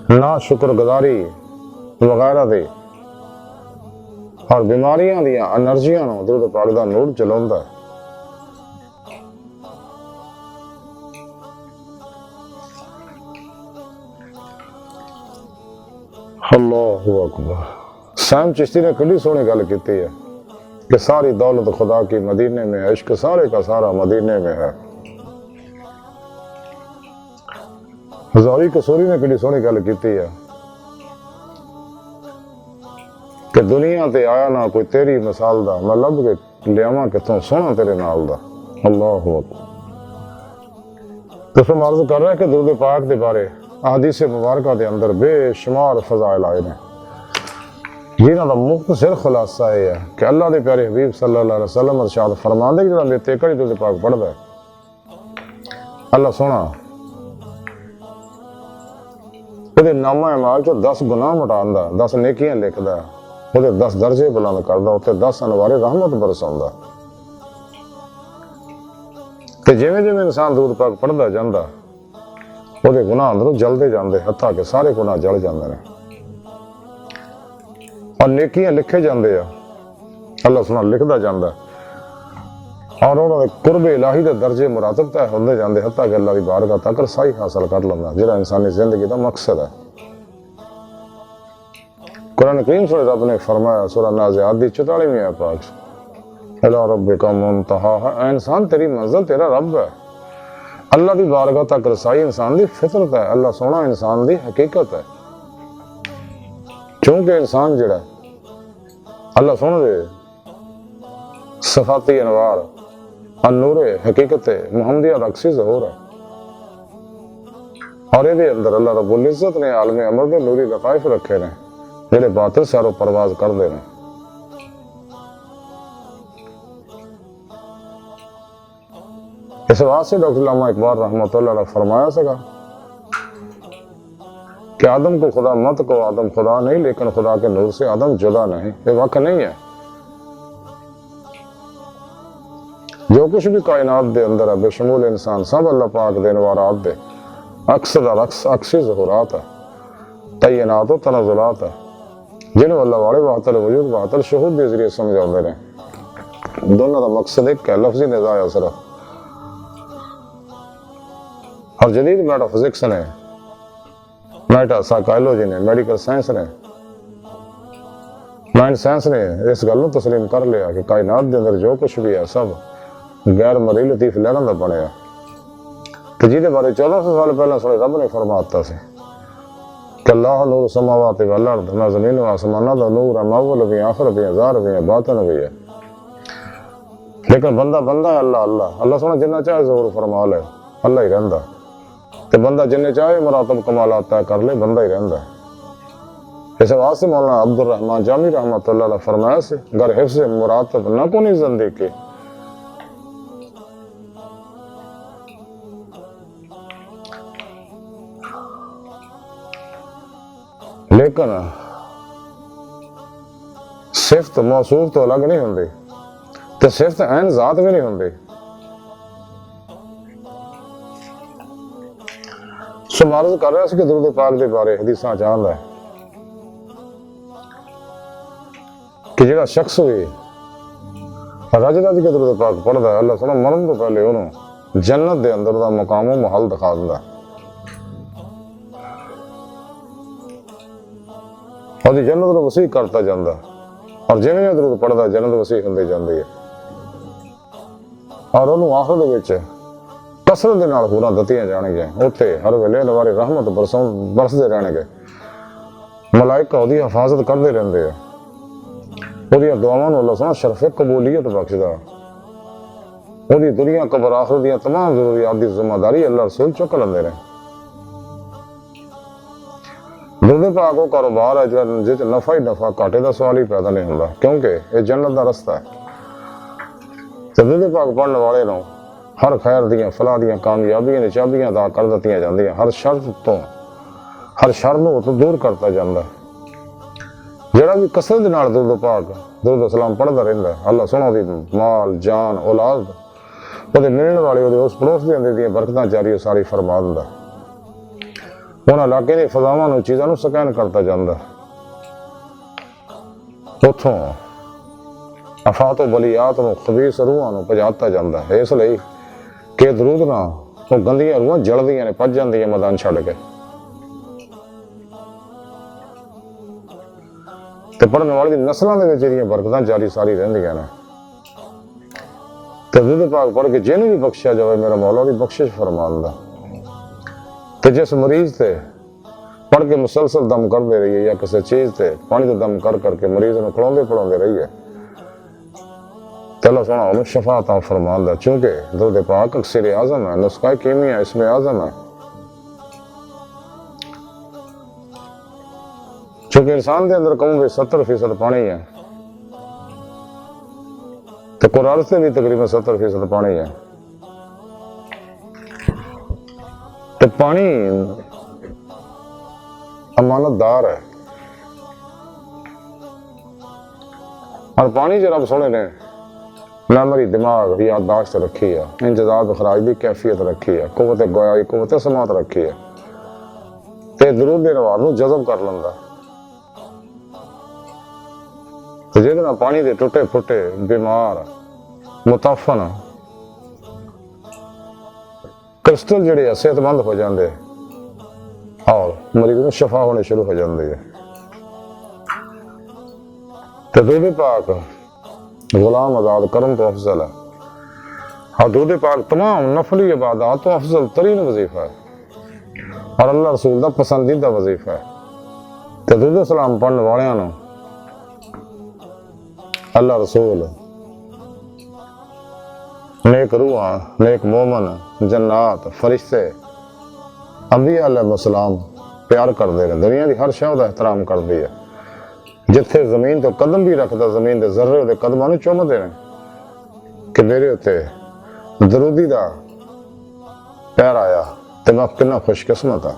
ना शुक्रगुजारी वगैरह दे और बीमारियां दियां एनर्जियां नूं दुरूद पाक दा नूर चलाउंदा है। अल्लाहु अकबर। सैम चिश्ती ने कितनी सोहनी गल की है कि सारी दौलत खुदा की मदीने में है, इश्क सारे का सारा मदीने में है। ज़ौहरी कसूरी ने कितनी सोहनी गल की है कि दुनिया ते आया ना कोई तेरी मिसाल दा, मैं लभ के लियावां किथों सोहना तेरे नाल दा। अल्लाहु अकबर। तो फिर अर्ज़ कर रहा है कि दुरूद पाक दे बारे अहादीस मुबारका दे अंदर बेशुमार फज़ाइल आए ने, जिन्हां दा मुख्तसर खुलासा है कि अल्लाह दे प्यारे हबीब सल्लल्लाहु अलैहि वसल्लम इरशाद फरमांदे कि जिहड़ा मेरे ते कड़ी दुरूद पाक पढ़दा है, अल्लाह सोहना ਉਹਦੇ ਨਾਮਾ ਅਮਾਲ ਚੋਂ 10 ਗੁਨਾਹ ਮਿਟਾਉਂਦਾ, 10 ਨੇਕੀਆਂ ਲਿਖਦਾ, ਉਹਦੇ 10 ਦਰਜੇ ਬੁਲੰਦ ਕਰਦਾ, ਉੱਤੇ 10 ਅਨਵਾਰੇ ਰਹਿਮਤ ਬਰਸਾਉਂਦਾ। ਤੇ ਜਿਵੇਂ ਜਿਵੇਂ ਇਨਸਾਨ ਦਰੂਦ ਪਾਕ ਪੜ੍ਹਦਾ ਜਾਂਦਾ ਉਹਦੇ ਗੁਨਾਹ ਅੰਦਰੋਂ ਜਲਦੇ ਜਾਂਦੇ, ਹੱਥਾਂ ਕੇ ਸਾਰੇ ਗੁਨਾਹ ਜਲ ਜਾਂਦੇ ਨੇ ਔਰ ਨੇਕੀਆਂ ਲਿਖੇ ਜਾਂਦੇ ਆ, ਅੱਲਾਹ ਸੁਣਾ ਲਿਖਦਾ ਜਾਂਦਾ ਔਰ ਉਹਨਾਂ ਦੇ ਕੁਰਬੇ ਇਲਾਹੀ ਦੇ ਦਰਜੇ ਮੁਰਾਤਬ ਤੈਅ ਹੁੰਦੇ ਜਾਂਦੇ, ਹੱਥਾਂ ਕਿ ਅੱਲਾਹ ਦੀ ਬਾਰਗਾਹ ਤੱਕ ਰਸਾਈ ਹਾਸਲ ਕਰ ਲੈਂਦਾ, ਜਿਹੜਾ ਇਨਸਾਨੀ ਜ਼ਿੰਦਗੀ ਦਾ ਮਕਸਦ ਹੈ। कुरान करीम से रब ने फरमाया सूरह नाज़िआत दी 44वीं आयत पाक इला रब्बिका मुंतहा, इंसान तेरी मंजिल तेरा रब है। अल्लाह की बारगाह तक रसाई इंसान की फितरत है, अल्लाह सोना इंसान की हकीकत है। क्योंकि इंसान जिहड़ा अल्लाह सोना दे सफाती अनवार अनूरे हकीकत मुहम्मदिया रक्सी ज़हूर है और ये अंदर अल्लाह रब्बुल इज़्ज़त ने आलम अमर के नूरी लताइफ रखे ने ਜਿਹੜੇ ਬਾਤਲ ਸਾਰੋ ਪਰਵਾਜ਼ ਕਰਦੇ ਨੇ। इस वास्ते डॉक्टर अल्लामा इकबाल रहमतुल्लाह अलैह फरमाया सका कि आदम को खुदा मत को, आदम खुदा नहीं लेकिन खुदा के नूर से आदम जुदा नहीं। ये वाक़ नहीं है। जो कुछ भी कायनात दे अंदर है बेशमूल इंसान सब अल्लाह पाक दे नवारात दे अक्सर अक्सी ज़हूरात है, तयनात व तनज़ुलात है जिन्होंने अल्लाह वाले वातल वजूद वातल शहूद के जरिए समझाते हैं। दोनों का मकसद एक है, लफ्जी निज़ाया सिर्फ। और जदीद मेटाफिजिक्स ने, मेटा साइकोलॉजी ने, मेडिकल साइंस ने, माइंड साइंस ने इस गल को तस्लीम कर लिया कि कायनात के अंदर जो कुछ भी है सब गैर मरी लतीफ लहरों का बनया, तो जिहदे बारे 1400 साल पहले सुने रब ने फरमाता से अल्लाह नूर समावात वल अर्द, मैं ज़मीन व आसमाना दा नूर है, अव्वल भी आखिर भी ज़ाहिर भी बातिन भी है। लेकिन बंदा बंदा है, अल्लाह अल्लाह अल्लाह सोना जिन्ना चाहे ज़हूर फरमा ले, अल्लाह ही रहिंदा ते बंदा जिन्ने चाहे मुरातब कमालात तय कर ले, बंदा ही रहिंदा। इस वास्ते मौलाना अब्दुल रहमान जामी रहमतुल्लाह अलैह फरमाया से गर हिफ्ज़ मुरातब न कुनी ज़िंदगी लेकिन सिफ्त मौसूफ तो अलग नहीं होंगी, तो सिफ्त ऐन जात भी नहीं होंगी। सो मारज कर रहा कि दुरूद पाक के बारे हदीसां चाहता है कि जिहड़ा शख्स भी रज रज के दुरूद पाक पढ़ता है, अल्लाह सुना मरन तो पहले उन्होंने जन्नत के अंदर का मकाम महल दिखा दिंदा और जन्नत को वसी करता जाता और जिवें दरूद पढ़ता जन्नत वसी होंदी जाती है और उन्होंने आखिर कसरत के नाल पूरा दतियां जाणगियां, उत्थे हर वेले नवारी रहमत बरसते रहणगे, मलाइका उहदी हिफाजत करते रहंदे आ, उहदियां दुआवां नूं अल्लाह सुना शरफ़े कबूलियत बख्शदा, उहदी दुनिया कबर आखिरत दीयां तमाम ज़रूरियात दी जिम्मेदारी अल्लाह रसूल चुक लैंदे ने। दुरूद पाक वो कारोबार है जिस नफा ही नफा, घाटे का सवाल ही पैदा नहीं होता, क्योंकि यह जन्नत का रस्ता है। तो दुरूद पाक पढ़ने वाले नूं हर खैर दियां फलाह दियां कामयाबियां ने चाबियां अदा कर दित्तियां जांदियां, हर शर तो हर शर नूं तो दूर करता जाता है। जिहड़ा भी कसरत दे नाल दुरूद पाक दुरूद सलाम पढ़ता रहिंदा है, अल्लाह सुना दी माल जान औलाद उहदे मिलण वाले उहदे उस पड़ोस दे अंदर दियां बरकतां जारी सारी फरमा दिंदा, उन्हां इलाके दी फज़ावां नूं चीज़ां नूं स्कैन करता जांदा, उत्थों आफात बलियात नूं खबीस रूहां नूं भजाता जांदा है, इसलिए कि दरूद ना वो गंदियां रूहां जलदियां ने भज जांदियां मैदान छड्ड के। ते पढ़ने वाले दी नस्लां दे विच जिहड़ियां बरकतां जारी सारी रहिंदियां ने। ते दुरूद पाक पढ़ के जिन्हें भी बख्शिया जाए मेरा मौला दी बख्शिश फरमांदा। ते जिस मरीज से पढ़ के मुसलसल दम करते रहिए या किसी चीज़ से पानी से दम कर करके मरीज को खड़ाते पढ़ाते रहिए, अल्लाह सोना उन्हें शफात फरमांदा, चूंकि दुरूद पाक अक्सर आज़म है, नुस्खा कीमिया इसमें आज़म है। चूंकि इंसान के अंदर कम भी 70% पानी है, तो कुरान से भी तकरीबन 70% पानी है। तो पानी अमानतदार है और पानी जो रब सोने ने मेमोरी दिमाग याददाश्त रखी है, इंतजाज खराज की कैफियत रखी है, कुवत गोयाई कुवत समात रखी है, ते दरूद दे नवार नूं जज़ब कर लंदा। ते जिहदे नाल पानी दे टुटे फुटे बीमार मुताफन क्रिस्टल जिहड़े सेहतमंद हो जाते और मरीज नूं शफा होने शुरू हो जाती है। ते दूध पाक गुलाम आजाद करम तो अफजल है और दूध पाक तमाम नफली इबादत तो अफजल तरीन वजीफा है और अल्लाह रसूल का पसंदीदा वजीफा है। तो दूध सलाम पढ़ने वाले अल्लाह रसूल नेक रूहां नेक मोमन जन्नात फरिश्ते अंबिया अलैहिस्सलाम प्यार करते हैं, दुनिया की हर शय का एहतराम करती है। जिथे जमीन तो कदम भी रखता जमीन के जर्रे उहदे कदमां नूं चुमदे ने कि मेरे उत्ते दरूदी दा प्यार आया ते मैं कितना खुशकिस्मत हाँ।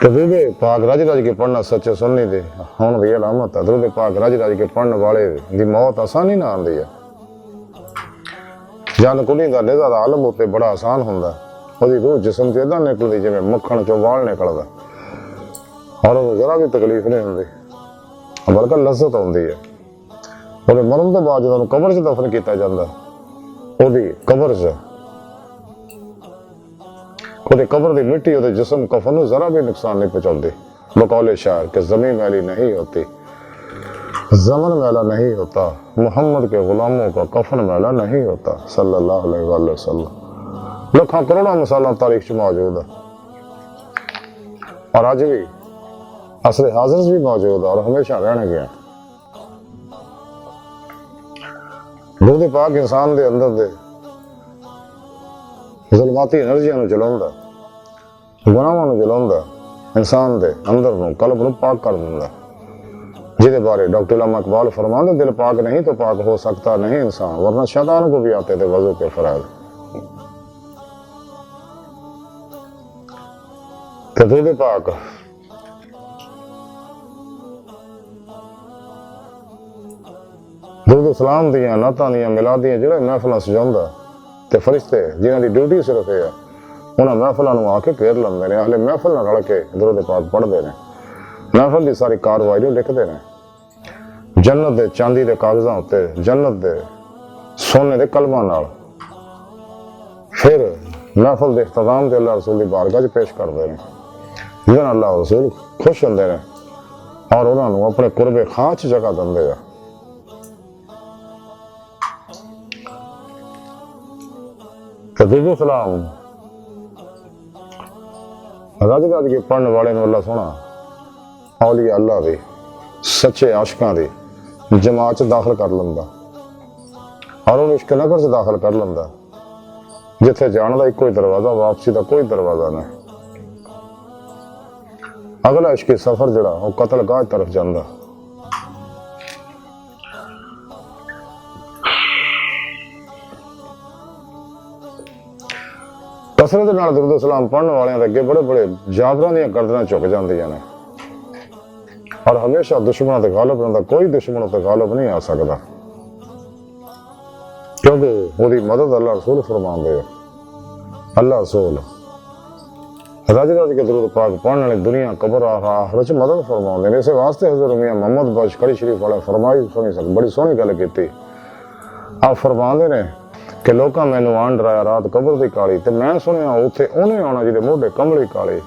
दरूद पाक रज रज के पढ़ना सच्चे सुन्नी दे होने की अलामत है। दरूद पाक रज रज के पढ़ने वाले की मौत आसानी ना आती है। जन कुली का नेज़ा दा आलम उत्ते बड़ा आसान होंदा, ਉਹਦੀ रूह जिसम से इदा निकलती जिवें मक्खण चों वाल निकलदा और ਉਹਨੂੰ जरा भी तकलीफ नहीं होंदी बल्कि लज्जत आउंदी है। ਉਹਦੇ मरण तो बाद ਜਦੋਂ कबर 'ਚ दफन किया जाता ਉਹਦੀ कबर 'ਚ ਉਹਦੇ कबर की मिट्टी ਉਹਦੇ जिसम कफन ਨੂੰ जरा भी नुकसान नहीं पहुंचाती। बकौले शायर के ज़मीन मैली नहीं होती ज़मन मैला नहीं होता, मोहम्मद के गुलामों का कफन मैला नहीं होता सल्लल्लाहु अलैहि वसल्लम। लखा करोड़ों मिसाल तारीख च मौजूद है और अज भी असले हाजिर भी मौजूद है और हमेशा रहने गया। दूध पाक इंसान के अंदर दे जुल्माती एनर्जियां नूं जलाउंदा, गुनाहां नूं जलाउंदा, इंसान के अंदर नूं कल्ब नूं पाक कर दिंदा। जिहदे बारे डॉक्टर अल्लामा इकबाल फरमाते दिल पाक नहीं तो पाक हो सकता नहीं इंसान, वरना शैतान को भी आते थे वजू के फराज। तो दूध पाक दूध सलाम दियां नातां दियां मिलादियां जिहड़े महफिलां सजाउंदा ते फरिश्ते जिन्हां दी ड्यूटी सिर्फ है उन्हां महफिलां नूं आके घेर लैंदे ने। अहले महफिल नाल रल के दूध पाक पढ़दे ने, महफिल की सारी कारवाई नूं लिखदे ने। जन्नत दे चांदी दे कागजां उत्ते जन्नत दे सोने दे कलमां नाल फिर महफिल दे इख्तिताम ते अल्लाह रसूल दी बारगाह च पेश करदे ने। जिहदे नाल अल्लाह रसूल खुश हुंदे ने और उन्हां नूं अपने कुरबे खां च जगह दिंदे आ। ते दूसरा सलाम रज रज के पढ़ने वाले नूं अल्लाह सोहना औलिया अल्लाह दे सच्चे आशिकां दे जमात च दाखिल कर लंदा और उन्हें इश्क नगर च दाखिल कर लंदा जिथे जाने का कोई दरवाजा वापसी का कोई दरवाजा नहीं। अगला इश्क सफर जड़ा वो कतल गाह तरफ जाता। कसरत दे नाल दुरूद सलाम पढ़ने वाले अगे बड़े बड़े जाबरां दीयां गर्दनां झुक जांदियां ने और हमेशा दुश्मनों से गालिब रहता, कोई दुश्मनों से गालिब नहीं आ सकता क्योंकि उसकी मदद अल्लाह रसूल फरमाते हैं। अल्लाह रसूल रज रज के दरूद पाक पढ़ने वाली दुनिया कबर आखिरत च मदद फरमाते हैं। इस वास्ते हज़रत मियां मोहम्मद बख्श कड़ी शरीफ वाले फरमाई सुनी बड़ी सोहनी गल की। आप फरमाते ने कि लोकां मैनू आन डराया रात कबर की काली ते मैं सुनिया उत्थे उन्हें आना जिहदे मोढे कमली काले।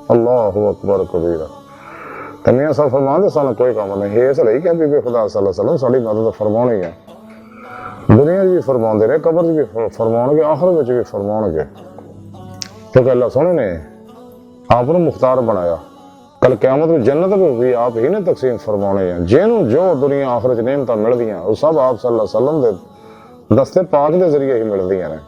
अल्लाहु अकबर कबीरा। ते मियां साहब फरमाते सन कोई काम नहीं इसलिए कि बीबी खुदा सल्लल्लाहु अलैहि वसल्लम साडी मदद फरमाउणी है। दुनिया भी फरमाते रहे, कबर भी फरमाउणगे, आखिरत भी फरमाउणगे क्योंकि अल्लाह सोहणे ने आप मुख्तार बनाया। कल क़यामत में जन्नत भी आप ही ने तकसीम फरमाने हैं। जिन्हों जो दुनिया आखिरत नेमतां मिलदियां वो सब आप सल्लल्लाहु अलैहि वसल्लम दे दस्ते पाक के जरिए ही मिलदियां ने।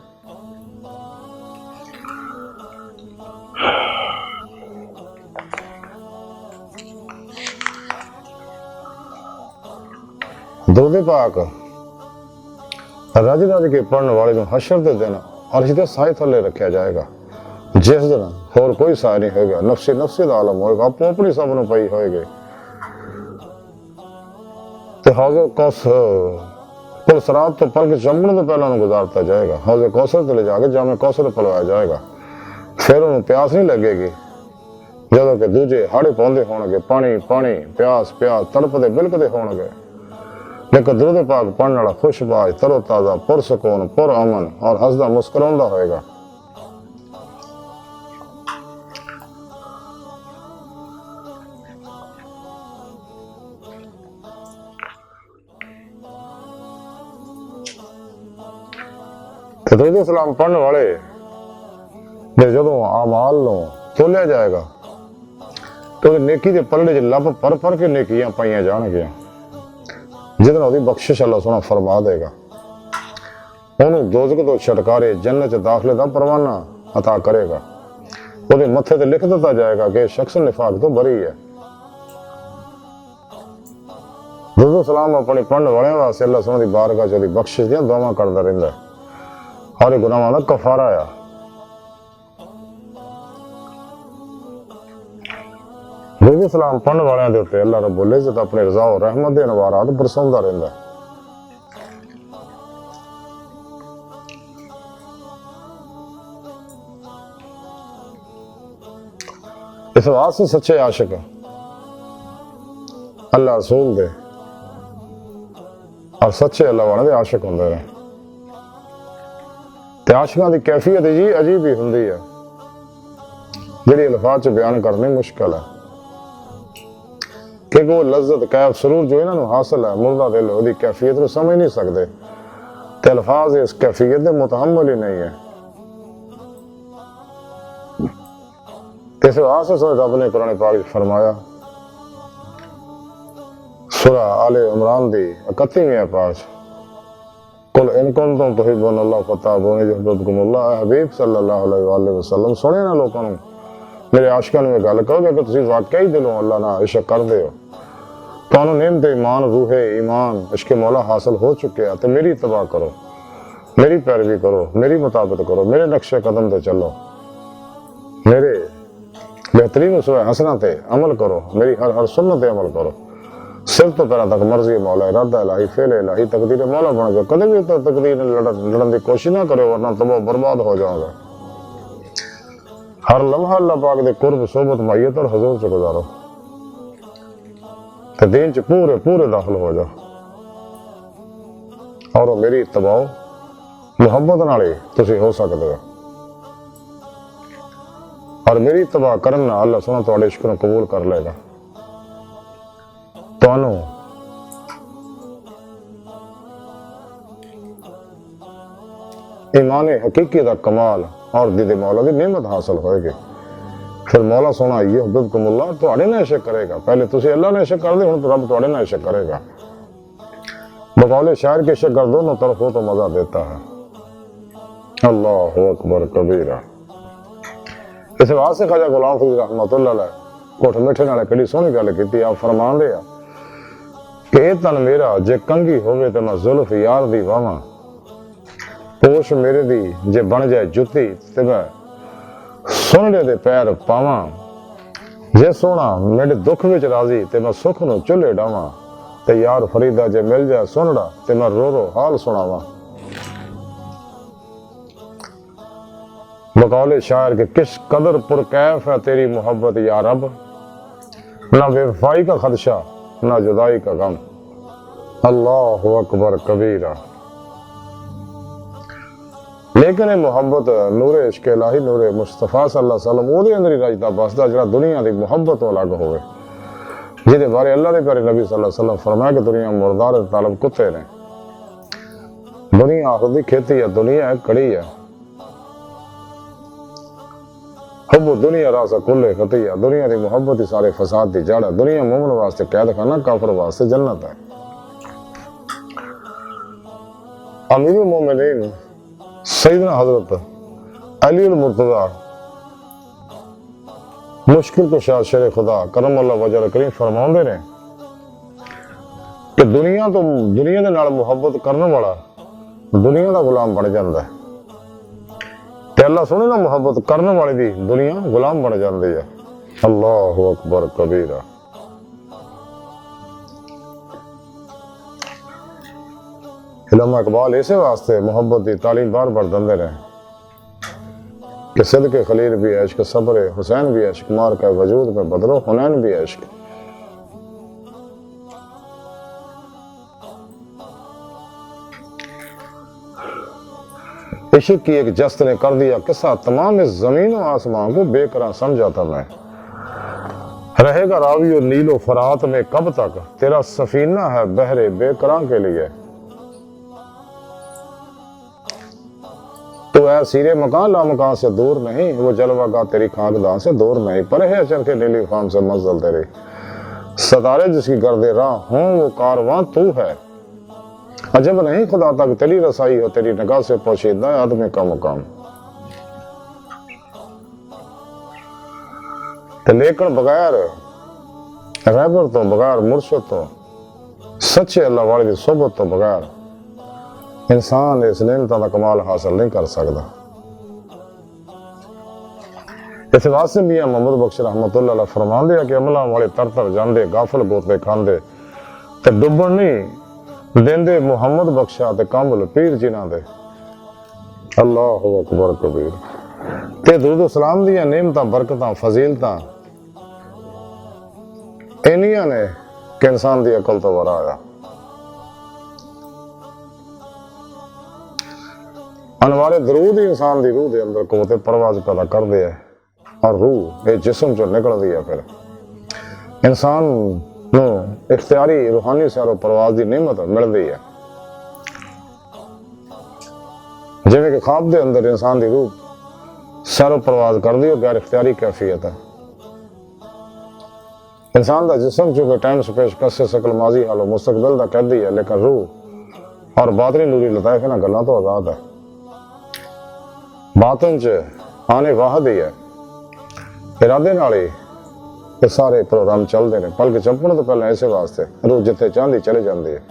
दूध पाक रज रज के पढ़ने वाले को हशर के दिन अर्श के साए थले रखा जाएगा जिस दिन होर कोई साए नहीं होगा। नफसी नफसी का आलम होगा, अपो अपनी सब नूं पई होएगी। तो हौज़े पुल सरात तो पल के चमकने तो पहले उन्हें गुजारता जाएगा। हौज़े कौसर ते ले जाके जामे कौसर पलवाया जाएगा। फिर उन्हें प्यास नहीं लगेगी। ਜਦੋਂ ਕਿ ਦੂਜੇ ਹਾੜੇ ਪਾਉਂਦੇ ਹੋਣਗੇ, ਪਾਣੀ ਪਾਣੀ ਪਿਆਸ ਪਿਆਸ ਤੜਪਦੇ ਬਿਲਕਦੇ ਹੋਣਗੇ, ਲੇਕਿਨ ਦਰੂਦ ਪਾਕ ਪੜ੍ਹਨ ਵਾਲਾ ਖੁਸ਼ਬਾਜ ਤਰੋ ਤਾਜ਼ਾ ਪੁਰਸਕੂਨ ਪੁਰ ਅਮਨ ਔਰ ਹੱਸਦਾ ਮੁਸਕਰਾਉਂਦਾ ਹੋਏਗਾ। ਤੇ ਦਰੂਦ ਸਲਾਮ ਪੜ੍ਹਨ ਵਾਲੇ ਦੇ ਜਦੋਂ ਆਮਾਲ ਨੂੰ ਤੋਲਿਆ ਜਾਏਗਾ तो नेकी के पलड़े च लभ पर पर के नेकियां पाइया जाणगियां, जिहदे नाल ओहदी बख्शिश अल्लाह सोहना फरमा देगा। ओनू दोज़ख तो छटकारे जन्नत च दाखले दा परवाना अता करेगा। ओहदे मत्थे ते लिख दिता जाएगा कि शख्स निफाक तो बरी है। दुरूद सलाम अपने पढ़ने वाले वास्ते अल्लाह सोहना दी बारगाह च ओहदी बख्शिश दियां दुआवां करदा रहिंदा है। हर गुनाहां दा कफारा आ। दुरूद सलाम पढ़ने वालियां दे उत्ते अल्लाह रब्बुल इज़्ज़त अपने रज़ा और रहमत दे अनवारात बरसाउंदा रहिंदा है। इस वास्ते सच्चे आशिक अल्लाह रसूल दे और सच्चे अल्लाह वाले दे आशिक हुंदे ने। ते आशिकां दी कैफियत जी अजीब ही हुंदी है, जिहड़ी अल्फाज च बयान करनी मुश्किल है। कि वो लज्जत कैफ सरूर जो इन्होंने हासिल है, मुर्दा दिल ओहदी कैफियत को समझ नहीं सकते, ते अल्फाज इस कैफियत के मुतहम्मिल ही नहीं है। इस वास्ते रब ने कुरान पाक फरमाया, सूरा आले इमरान दी 31वीं पाठ, कुल इन कुंतुम तुहिब्बूनल्लाह फत्तबिऊनी युहब्बुकुमुल्लाह, हबीब सल्लल्लाहु अलैहि वसल्लम सुने ना लोगों को, मेरे आशिकां नूं गल कहो कि तुसीं वाकई दिलों अल्लाह नाल इश्क करदे हो, तुहानूं नेमत ईमान रूहे ईमान इश्क मौला हासिल हो चुके हैं, तो मेरी इत्तबा करो, मेरी पैरवी करो, मेरी मुताबिक करो, मेरे नक्शे कदम ते चलो, मेरे बेहतरीन उसवे हसना ते अमल करो, मेरी हर हर सुन्नत ते अमल करो। सिर तो पैर तक मर्जी मौला, इरादा इलाही, फेल इलाही, तकदीर मौला बन जाओ। कदे भी तो तकदीर लड़न की कोशिश ना करो, वरना तबाह बर्बाद हो जाओगे। हर लम्हा अल्लाह पाक दे कुर्ब सोबत मैयत और हुजूर च गुजारो, ते दीन च पूरे पूरे दाखिल हो जाओ। और मेरी इत्तबा मुहब्बत नाल ही तुसीं हो सकदे हो, और मेरी इत्तबा करन नाल अल्लाह सोहना तुहाडे इश्क नूं कबूल कर लेगा। तुहानूं ईमान हकीकी दा कमाल और दीदे मौला दी नेमत हासिल होएगी। फिर मौला सोहना युहब्बुकुमुल्लाह तुहाडे नाल इश्क करेगा। पहले तुसीं अल्लाह नाल इश्क करदे, हुण रब तुहाडे नाल इश्क करेगा। बकौले शायर के इश्क दोनों तरफ हो तो मजा देता है। अल्लाहु अकबर कबीरा। इस वास्ते ख्वाजा गुलाम फरीद रहमतुल्लाह अलैह कोठ मिठे नाल कड़ी सोहनी गल कीती। आप फरमांदे आ कि तन मेरा जे कंगी होवे ते मैं जुल्फ यार दी वावां, पोश मेरे दी जे बन जाए जुत्ती ते मैं सोहणे दे पैर पावां, जे सोहना मेरे दुख विच राजी ते मैं सुख नूं चुल्हे डावां, ते यार फरीदा जे मिल जाए सोहणा ते मैं रो रो हाल सुनावां। बकौले शायर के किस कदर पुरकैफ है तेरी मोहब्बत या रब, ना बेवफाई का खदशा ना जुदाई का गम। अल्लाहु अकबर कबीरा। लेकिन ये मोहब्बत नूरे इश्क इलाही नूरे मुस्तफा सल्लल्लाहु अलैहि वसल्लम ओहदे अंदर ही रजदा बसदा, जिहड़ा दुनिया दी मोहब्बत तो अलग होवे, जिहदे बारे अल्लाह दे प्यारे नबी सल्लल्लाहु अलैहि वसल्लम फरमाया कि दुनिया मुर्दार तालब कुत्ते ने, दुनिया आखिर दी खेती है, दुनिया एक कड़ी है। हब्बु दुनिया रासा कुल्ले खतिया, दुनिया की मोहब्बत ही सारे फसाद की जड़ है। दुनिया मोमिन वास्ते कैद खाना, काफिर वास्ते जन्नत है। अमीरुल मोमिनीन सैयदना हजरत अली मुर्तजा मुश्किल कुशा शेर खुदा करम अल्लाह वजह करीम फरमाउंदे ने कि दुनिया दे नाल मुहब्बत करने वाला दुनिया का गुलाम बन जाता है, ते अल्लाह सोहने नाल मुहब्बत करने वाले दी दुनिया गुलाम बन जाती है। अल्लाहु अकबर कबीरा। इलामा इकबाल इसे वास्ते मोहब्बत की तालीम बार बार दंदे रहे कि सिद्के खलील भी इश्क, सब्र हुसैन भी इश्क, मार का वजूद में बदलो हुनैन भी इश्क। इश्क की एक जस्त ने कर दिया किस्सा तमाम इस जमीन और आसमान को बेकरार समझा था मैं। रहेगा रावियो नीलो फरात में कब तक, तेरा सफीना है बहरे बेकरार के लिए। तो ऐ सीरे मकान ला मकान से दूर नहीं, वो जलवागा तेरी खाकदान से दूर नहीं। पर है चल के नीली खान से मंजिल तेरी, सतारे जिसकी गर्दे राह हूं वो कारवां तू है। अजब नहीं खुदा तक तेरी रसाई हो, तेरी निगाह से पोशीदा है आदमी का मुकाम। लेकिन बगैर रहबर तो, बगैर मुर्शद तो, सच्चे अल्लाह वाले की सोबत तो बगैर इंसान इस नेमतां दा कमाल हासिल नहीं कर सकता। इस वास्ते मियां मोहम्मद बख्श रहमतुल्लाह अलैह फरमांदे कि अमला वाले तर तर जांदे, गाफल गोते खांदे ते डुबण नहीं देंदे मुहम्मद बख्शा ते कामल पीर जिन्हां दे। अल्लाहु अकबर कबीर। ते दुरूद सलाम दियां नेमतां बरकतां फजीलतां इन्नियां ने कि इंसान दी अकल तो वरा आया। अनवारे दरूद ही इंसान की रूह के अंदर कुव्वते परवाज पैदा कर दे है और रूह ये जिस्म चो निकलती है। फिर इंसान नू इख्तियारी रूहानी सैरो परवाज की नेमत मिलती है। जिवें कि ख्वाब के अंदर इंसान की रूह सैरो परवाज कर दी, गैर इख्तियारी कैफियत है। इंसान का जिस्म चूंकि टाइम स्पेस कसे शकल माजी हालो मुस्तकबिल का कैदी है, लेकिन रूह और बातनी नूरी लताइफ इन्हां गल्लां तो आजाद है। बातन च आने वाहद ही है, इरादे नाल ही ये सारे प्रोग्राम चलते हैं। बल्कि चंपण तो पहले इसे वास्ते रूह जिथे चाहती चले जाती है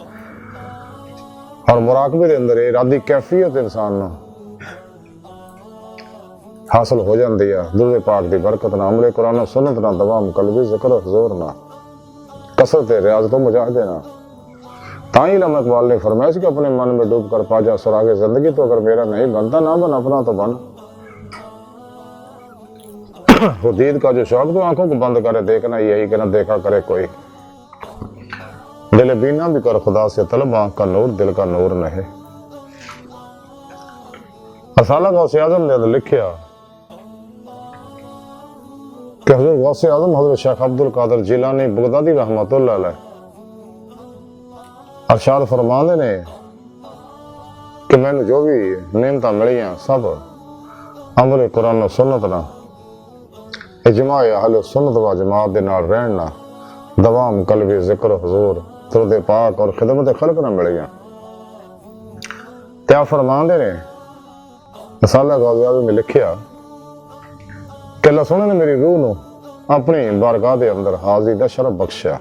और मुराकबे के अंदर इरादी कैफियत इंसान हासिल हो जाती है। दुरूद पाक की बरकत ना, अमले कुरान सुन्नत ना, दवाम कल्बी जिक्र हुजूर ना, कसरत रियाज तो मुजाहिदे ना। ताई इलामा इकबाल ने फरमाया कि अपने मन में डूब कर पा जा सुरागे जिंदगी, तो अगर मेरा नहीं बनता ना बन, अपना तो बन। वो दीद का जो शौक तो आंखों को बंद करे देखना यही कि ना देखा करे कोई। दिल बीना भी कर खुदा से तलब, आंख का नूर दिल का नूर नहीं। असाला गौसे आजम ने लिखिया कि हजरत गौसे आजम हजरत शेख अब्दुल कादिर जिलानी बगदादी रहमतुल्लाह अलैह अरशाद फरमाते ने कि मैंने जो भी नेमतां मिलियां सब अमल कुरान सुन्नत ना, इजमा अहले सुन्नत व जमात दे नाल रहन ना, दवाम कल्बी जिक्र हुजूर दुरूद पाक और खिदमत खल्क ना मिलियां। त्या फरमाते ने रसाला गौज़े में लिखिया कि अल्लाह सोहणे ने मेरी रूह नूं अपनी बारगाह दे अंदर हाज़री दा शरफ बख्शिया।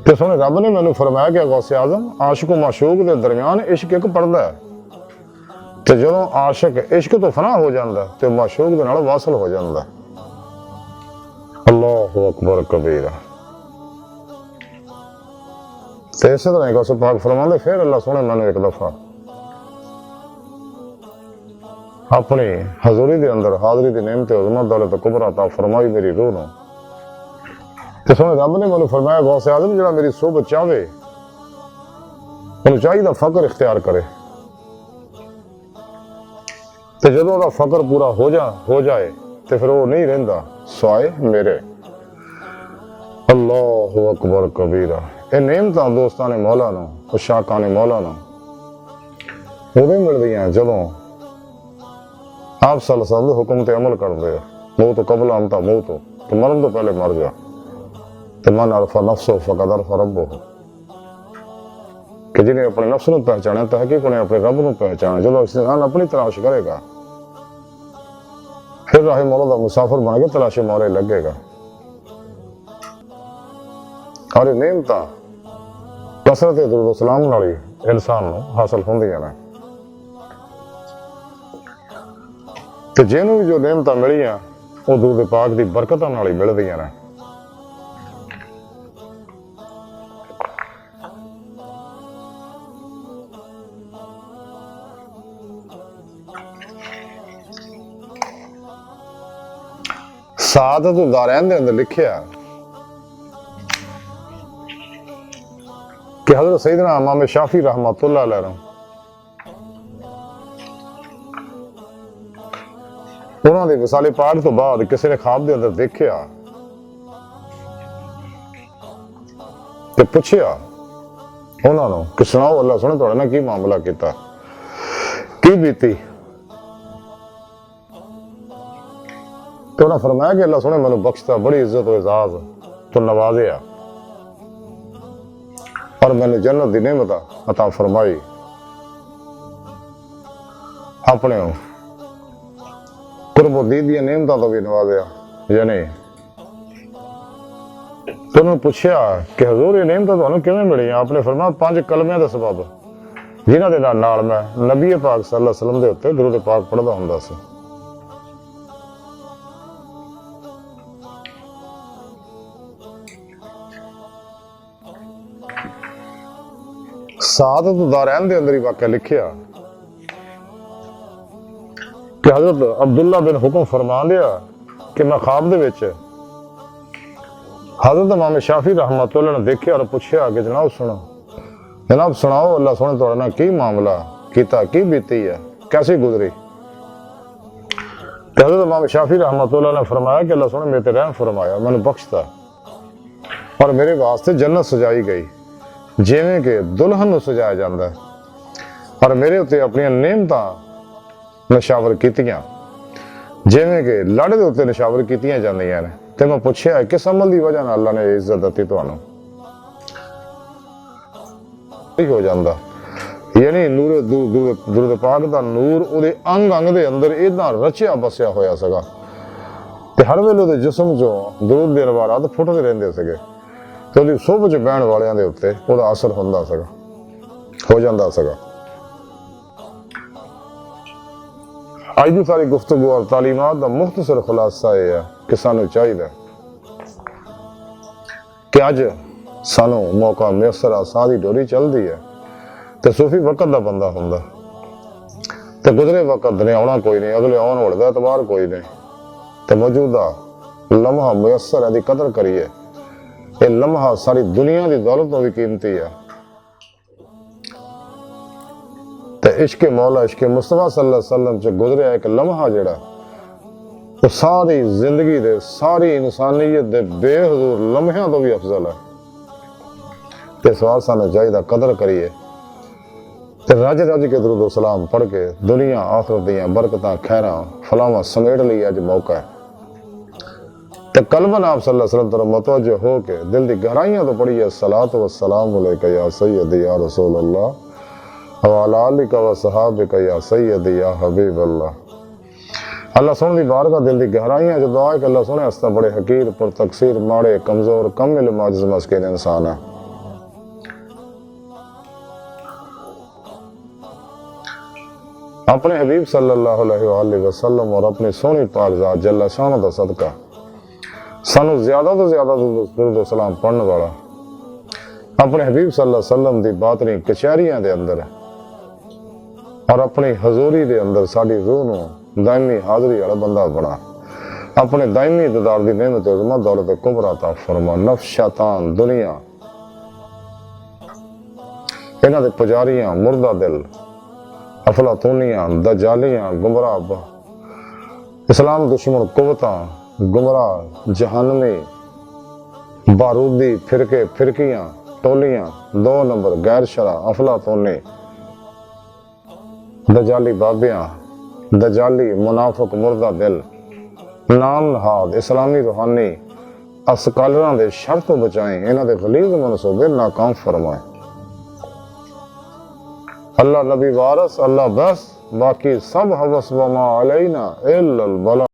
ते सोहणे रब ने मैनू फरमाया कि गौसे आजम आशिक माशूक के दरम्यान इश्क एक पर्दा है, ते जदों आशिक इश्क तो फना हो जाता है तो माशूक दे नाल वासल हो जाता है। अल्लाहु अकबर कबीरा। ते इस तरह गौसे पाक फरमाते फिर अल्लाह सोहणे मैनू एक दफा अपनी हजूरी के अंदर हाजरी की नेमत उज़मत दौलत कुबरा अता फरमाई मेरी रूह नूं। ते सोहणे रब ने मैनू फरमाया गौसे आजम जिहड़ा मेरी सोबत चाहे उन्हें चाहिए फकर इख्तियार करे, ते जदों उहदा फकर पूरा हो जाए तो फिर वो नहीं रहिंदा स्वाए मेरे। अल्लाहु अकबर कबीरा। ये नेमतां दोस्तां ने मौला नूं, शाकां ने मौला नूं उदों मिलदियां जदों आप सल्लल्लाहु हुक्म ते अमल करदे हो। मौत कबल अंता मौत, तो मरन तो पहले मर जा। तो मन अरफा नफ्सो फकद अरफा रब्बो, कि जिन्हें अपने नफ्स को पहचाना तहकीक उन्हें अपने रब को पहचाना। जो इंसान अपनी तलाश करेगा फिर राह मौला का मुसाफिर बन के तलाशी मौले लगेगा। और नेमतां कसरत दुरूद सलाम नाल ही इंसान नूं हासिल होंदियां ने। ते जिन्हों भी जो नेमतां मिलियां वो दुरूद पाक की बरकतां नाल ही मिलदियां ने। सादत दारैन दे अंदर लिखिया कि हजरत सैयदना इमाम शाफी रहमतुल्लाह अलैह उन्होंने विसाले पाठ तो बाद किसी ने ख्वाब के अंदर देखिया ते पुछया उन्होंने कि सुनाओ अल्लाह सुने तुहाडे नाल की मामला कीता की बीती तो उन्हें फरमाया कि अल्लाह सुने मैनू बख्शता बड़ी इज्जत और एजाज तो नवाजिया और मैंने जन्नत दी नेमत अता फरमाई अपने कुर्बो दी दी नेमतां तो भी नवाजिया या नहीं। तो उन्होंने पूछया कि हजूर ये नेमतां तुहानूं किवें मिली? आपने फरमाया 5 कलमियां दे सबब जिन्हां दे नाल मैं नबी पाक सल्लल्लाहु अलैहि वसल्लम दे उत्ते दुरूद पाक पढ़दा हुंदा सी। सादत दारैन दे अंदर ही वाक़या लिखिया कि हजरत अब्दुल्ला बिन हुक्म फरमा दिया कि मैं ख्वाब दे विच हजरत इमाम शाफी रहमतुल्लाह ने देखिया और पूछया कि जनाब सुनो, जनाब सुनाओ अल्लाह सुने तुहाडे नाल की मामला कीता, की बीती है, कैसी गुजरी? तो हजरत इमाम शाफी रहमतुल्लाह ने फरमाया कि अल्लाह सुने मेरे ते रहम फरमाया, मैनूं बख्शता और मेरे वास्ते जन्नत सजाई गई जिवें कि दुल्हन नूं सजाया जांदा है और मेरे उत्ते अपनी नेमतां नशावर कीतियां जिवें कि लाड़े दे उत्ते नशावर कीतियां जांदियां ने। ते मैं पुछया किस अमल दी वजह नाल अल्लाह ने इज्जत दित्ती तुहानूं? हो जांदा यानी नूर दुरूद पाक दा नूर उहदे अंग अंग दे अंदर इदां रचिया बसिया होया सगा ते हर वेले उहदे जिस्म चों दुरूद दे नवारात फुटदे रहिंदे सगे ते उहदी सोभ च बहण वालियां दे उत्ते उहदा असर हुंदा सगा, हो जांदा सगा। अज दी सारी गुफ्तगू और तालीमात दा मुख्तसर खुलासा यह है कि सानू चाहिए कि अज सानू मौका मैसर आ, साह दी डोरी चलदी है ते सूफी वक्त दा बंदा हुंदा ते गुजरे वक्त ने आउणा कोई नहीं, अगले आउण वाले दा एतबार कोई नहीं ते मौजूदा लम्हा मुयसर है दी कदर करिए। ये लम्हा सारी दुनिया की दौलत तो भी कीमती है ते इश्क मौला इश्क मुस्तफा सल्लल्लाहु अलैहि वसल्लम च गुजरिया एक लम्हा जेड़ा वो सारी जिंदगी दे सारी इंसानियत दे बेहजूर लम्हियां तो भी अफजल है। ते सवाल सानू चाहिए कदर करिए ते रज रज के दुरूद सलाम पढ़ के दुनिया आखिरत दियां बरकतां खैरां फलावां समेट ली अज मौका है ते कलबन आप सल्लल्लाहु अलैहि वसल्लम तरफ मुतवज्जो हो के दिल दी गहराइयां तो पढ़ी है सलातो व सलाम अलैका या सय्यदी या रसूल अल्लाह व अला आलिका व सहाबिका या सय्यदी या हबीब अल्लाह। अल्लाह सुन दी बारगाह दिल दी गहराइयां जो दुआ है कि अल्लाह सुने हस्ता बड़े हकीर पर तकसीर माड़े कमजोर कम इल्म आजिज मस्कीन इंसान है। अपने हबीब सल्लल्लाहु अलैहि वसल्लम और अपनी सोहनी पाक ज़ात जल्ला शान दा सदका सानू ज्यादा तो ज्यादा दुरूद सलाम पढ़ने वाला अपने हबीब सल्लल्लाहु अलैहि वसल्लम दी बातनी कचहरियां दे अंदर और अपनी हजूरी दे अंदर साडी रूह नूं दायमी हाजरी वाला बंदा बना। अपने दायमी दीदार दी नेमत उज़्मा दौलत कुबरा अता फरमा। नफ्स शैतान दुनिया इन्हां दे पुजारियां मुर्दा दिल अफलातूनियां दजालियां गुमराह इस्लाम दुश्मन कुवतां गुमराह जहन्नमी बारूदी फिरके फिरकियां टोलियां 2 नंबर गैर शरा अफलातूनी दजाली बाबियां दजाली मुनाफिक मुर्दा दिल नाम नहाद इस्लामी रूहानी अस्कालरां दे शर तो बचाएं, इन्हां दे गलीज मनसूबे नाकाम फरमाए। अल्लाह नबी वारस अल्लाह बस बाकी सब हवस वमा अलैना इल्लल बला।